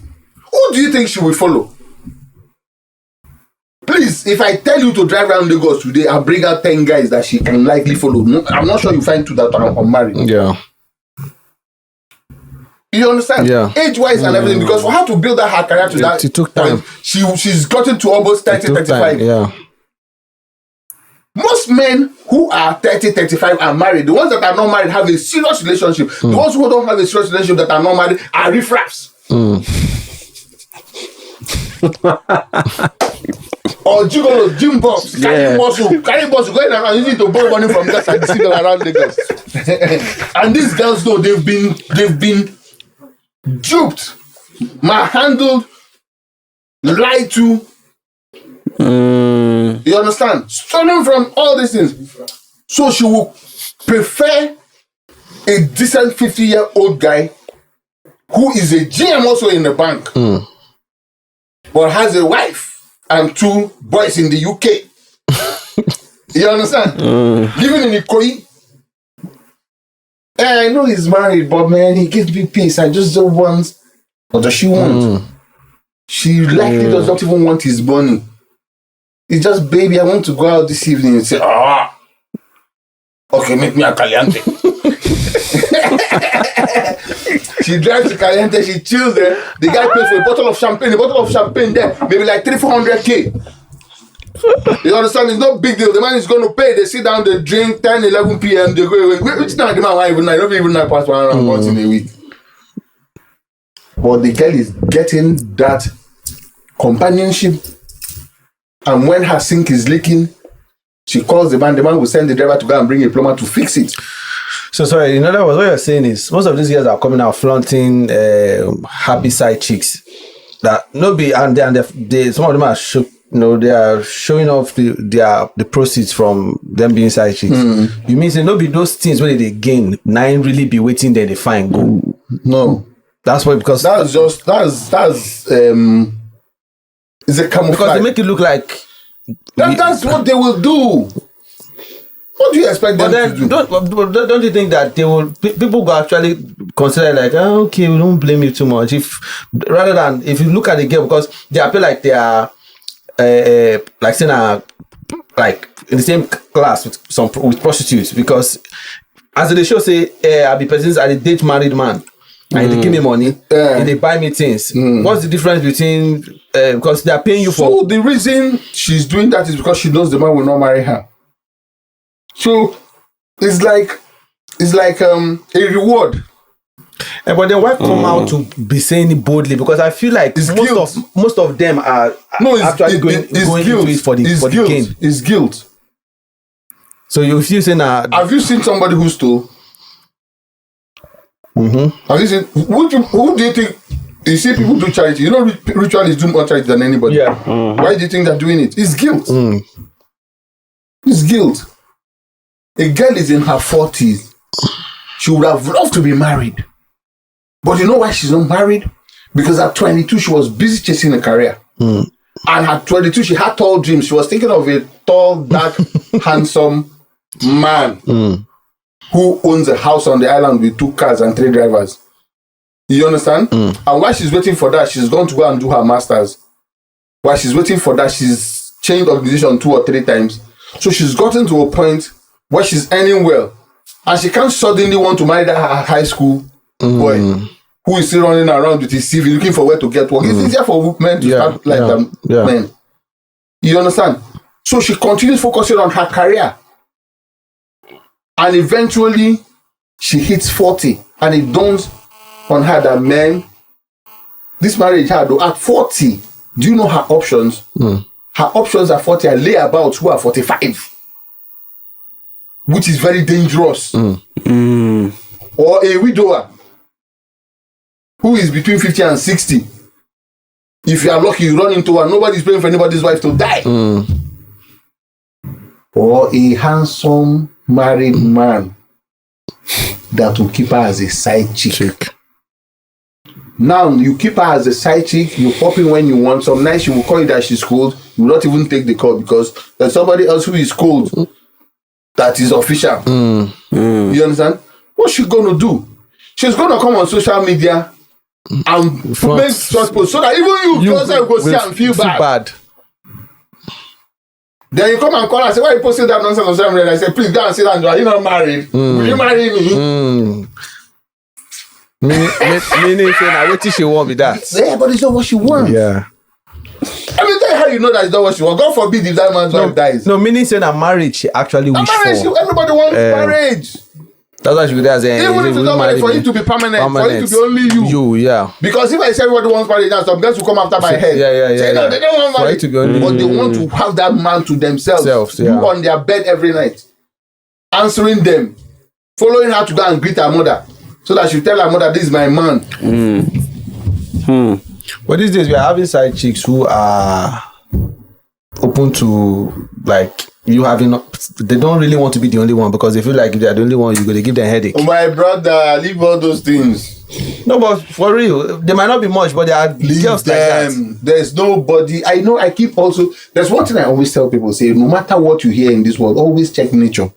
Who do you think she will follow? Please, if I tell you to drive around Lagos today, I'll bring out 10 guys that she can likely follow. No, I'm not sure you find two that are unmarried. Yeah. You understand? Yeah. Age-wise and everything, because for her to build her career to that it took time. point, she's gotten to almost 30, 35. Yeah. Most men who are 30, 35 are married. The ones that are not married have a serious relationship. The ones who don't have a serious relationship that are not married are riffraffs. Or gigolos, gym box, carry muscle, going around using to borrow money from girls and see them around Lagos. And these girls, though, they've been duped, manhandled, lied to. You understand? Stolen from all these things. So she will prefer a decent 50-year-old guy who is a GM also in the bank, but has a wife and 2 boys in the UK. You understand? Living in Ikoyi. I know he's married, but man, he gives me peace. I just don't want. What does she want? She likely does not even want his money. It's just, baby, I want to go out this evening and say, okay, make me a caliente. She drives to Caliente, she chills there. The guy pays for a bottle of champagne. The bottle of champagne there, maybe like 300-400K. You understand? It's no big deal. The man is going to pay. They sit down, they drink 10, 11 p.m. They go away. Which time the man won't even know? Don't even know past 1 hour once in a week. But the girl is getting that companionship. And when her sink is leaking, she calls the man will send the driver to go and bring a plumber to fix it. So sorry, in other words, what you're saying is most of these guys are coming out flaunting happy side chicks that nobody, and they some of them are they are showing off the proceeds from them being side chicks. You mean say nobody those things where they gain nine really be waiting there they find go? No, that's why because that's it's a camouflage because they make it look like that's what they will do. What do you expect them to do? Don't you think that they will people will actually consider like okay, we don't blame you too much rather than if you look at the girl because they appear like they are like saying like in the same class with prostitutes because as the show say I be persons I date married man and they give me money and they buy me things. What's the difference between because they are paying you for? So the reason she's doing that is because she knows the man will not marry her. So it's like a reward. But then why come out to be saying it boldly? Because I feel like most of them are actually going into it for the gain. It's guilt. So you saying have you seen somebody who stole? Have you seen who do you think? You see people do charity. You know ritualists do more charity than anybody. Yeah. Why do you think they're doing it? It's guilt. It's guilt. A girl is in her 40s. She would have loved to be married. But you know why she's not married? Because at 22, she was busy chasing a career. And at 22, she had tall dreams. She was thinking of a tall, dark, handsome man who owns a house on the island with 2 cars and 3 drivers. You understand? And while she's waiting for that, she's going to go and do her master's. While she's waiting for that, she's changed organization 2 or 3 times. So she's gotten to a point where she's earning well. And she can't suddenly want to marry that high school boy who is still running around with his CV looking for where to get work. It's easier for men to start like them men. You understand? So she continues focusing on her career. And eventually, she hits 40. And it dawns on her that, man, this marriage had to at 40. Do you know her options? Her options are 40 and layabouts who are 45. Which is very dangerous. Or a widower who is between 50 and 60. If you are lucky, you run into her. Nobody's praying for anybody's wife to die. Or a handsome married man that will keep her as a side chick. Now, you keep her as a side chick, you pop in when you want. Some nights she will call you that she's cold. You will not even take the call because there's somebody else who is cold that is official. You understand? What's she going to do? She's going to come on social media and make short posts so that even you go see and feel bad. Then you come and call and say, why you posting that nonsense on social media? I say, please go and sit down. Are you not married? Will you marry me? Meaning saying, I wait till she won't be that. Yeah, but it's not what she wants. Yeah. Let me tell you how you know that it's not what she wants. God forbid if that man's wife dies. No, meaning saying a marriage she actually wished for. Everybody wants marriage. That's why she would say, even if it's not marriage, for it to be permanent, for it to be only you. You, yeah. Because if I say everybody wants marriage now, some guys will come after my head. Yeah. No, they don't want marriage. For it to be only but they want to have that man to themselves. You on their bed every night. Answering them. Following her to go and greet her mother. So that she tell her mother, this is my man. But these days, we are having side chicks who are open to, like, you having, they don't really want to be the only one because they feel like if they are the only one, you're going to give them a headache. Oh, my brother, leave all those things. No, but for real, they might not be much, but they are girls like that. There's nobody. I know I keep also, there's one thing I always tell people, say, no matter what you hear in this world, always check nature.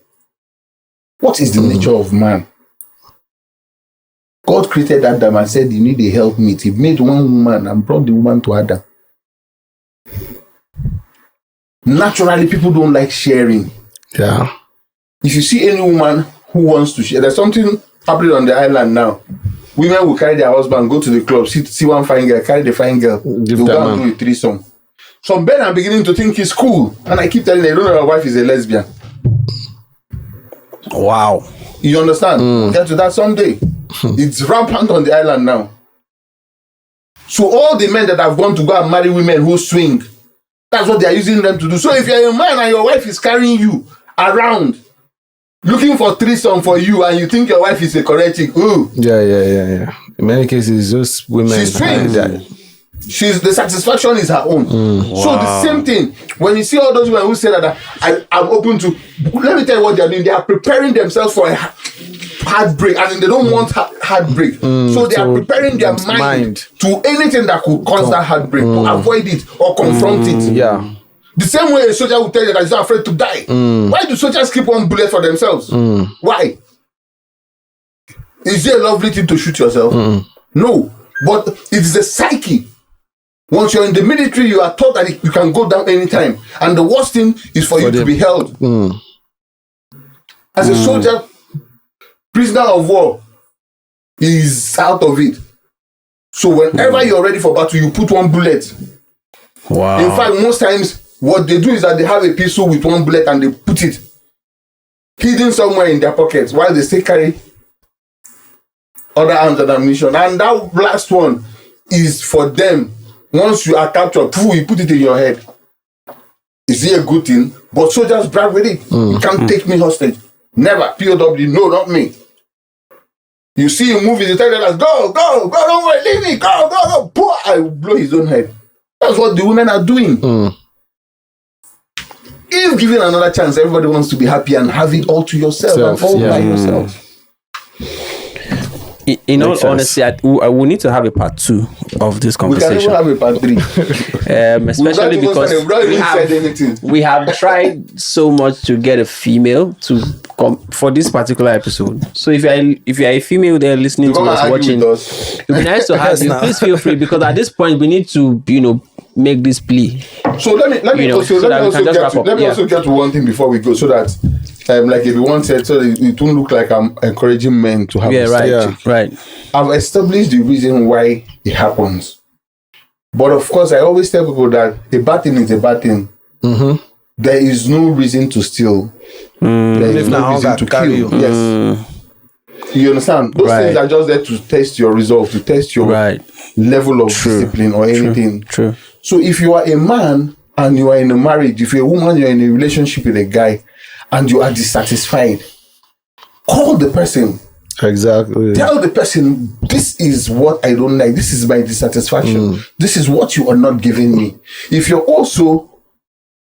What is the nature of man? God created Adam and said, you need a helpmeet. He made one woman and brought the woman to Adam. Naturally, people don't like sharing. Yeah. If you see any woman who wants to share, there's something happening on the island now. Women will carry their husband, go to the club, see one fine girl, carry the fine girl, they'll go and do a threesome. Some men are beginning to think it's cool. And I keep telling them, they don't know my wife is a lesbian. Wow. You understand? We'll get to that someday. It's rampant on the island now. So all the men that have gone to go and marry women who swing, that's what they are using them to do. So if you're a man and your wife is carrying you around, looking for threesome for you, and you think your wife is a correct chick, ooh. Yeah. In many cases, those women. She swings. The satisfaction is her own. Wow. So the same thing. When you see all those women who say that I'm open to, let me tell you what they are doing. They are preparing themselves for a heartbreak, and they don't want heartbreak. So they are preparing their mind to anything that could cause that heartbreak, to avoid it or confront it. Yeah. The same way a soldier will tell you that he's not afraid to die. Why do soldiers keep one bullet for themselves? Why? Is it a lovely thing to shoot yourself? No. But it is a psyche. Once you're in the military, you are taught that you can go down anytime. And the worst thing is for you to be held. As a soldier, prisoner of war is out of it. So whenever you're ready for battle, you put one bullet. Wow. In fact, most times, what they do is that they have a pistol with one bullet and they put it hidden somewhere in their pockets while they still carry other arms and ammunition. And that last one is for them. Once you are captured, you put it in your head. Is it a good thing? But soldiers brag with it. You can't take me hostage. Never. POW, no, not me. You see in movies, they tell them, go, don't worry, leave me, go. I will blow his own head. That's what the women are doing. If given another chance, everybody wants to be happy and have it all to yourself and all by yourself. In all honesty, I will need to have a part 2 of this conversation. We can even have a part 3. Especially because we have tried so much to get a female to come for this particular episode. So if you are a female there listening to us, watching, it would be nice to have you. Please feel free, because at this point we need to, make this plea. So let me also get to one thing before we go, so that like everyone said, so it won't look like I'm encouraging men to have right. I've established the reason why it happens. But of course, I always tell people that a bad thing is a bad thing. there is no reason to steal. There is no reason to kill. Yes. You understand? Those things are just there to test your resolve, to test your level of discipline or anything. True. So if you are a man and you are in a marriage, if you're a woman, you're in a relationship with a guy and you are dissatisfied, call the person. Exactly. Tell the person, this is what I don't like. This is my dissatisfaction. This is what you are not giving me. If you're also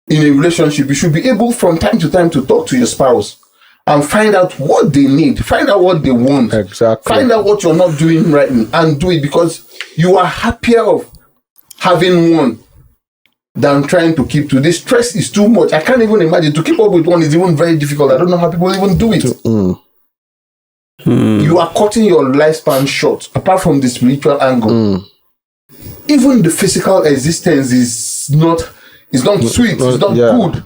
in a relationship, you should be able from time to time to talk to your spouse and find out what they need, find out what they want, find out what you're not doing right and do it, because you are happier of having one than trying to keep two. The stress is too much. I can't even imagine. To keep up with one is even very difficult. I don't know how people even do it. You are cutting your lifespan short, apart from the spiritual angle. Even the physical existence is not sweet, it's not good.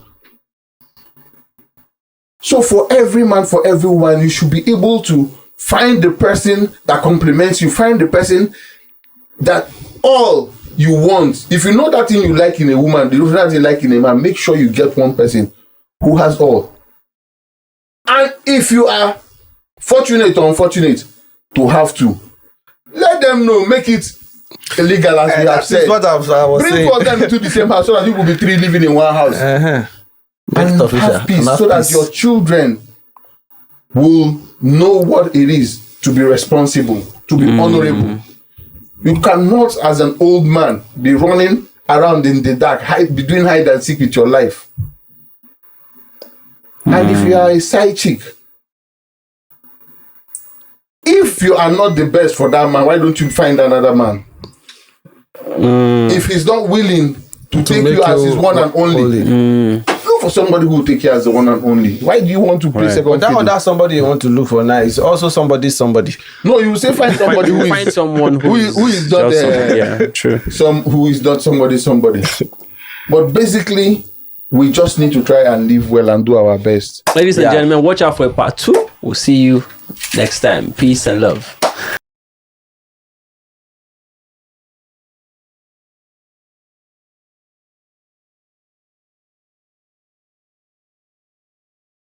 So for every man, for every woman, you should be able to find the person that complements you, find the person that all you want. If you know that thing you like in a woman, the that thing you like in a man, make sure you get one person who has all. And if you are fortunate or unfortunate to have two, let them know, make it illegal as we have said. What I was Bring saying. four of them into the same house so that you will be three living in one house. And have peace so that your children will know what it is to be responsible, to be honorable. You cannot, as an old man, be running around in the dark, doing hide and seek with your life. And if you are a side chick, if you are not the best for that man, why don't you find another man? If he's not willing to take you as his one and only, look for somebody who will take you as the one and only. Why do you want to play second fiddle? That somebody you want to look for now is also somebody. No, you will say find somebody who is not true. Who is not somebody. But basically, we just need to try and live well and do our best. Ladies and gentlemen, watch out for a part 2. We'll see you next time. Peace and love.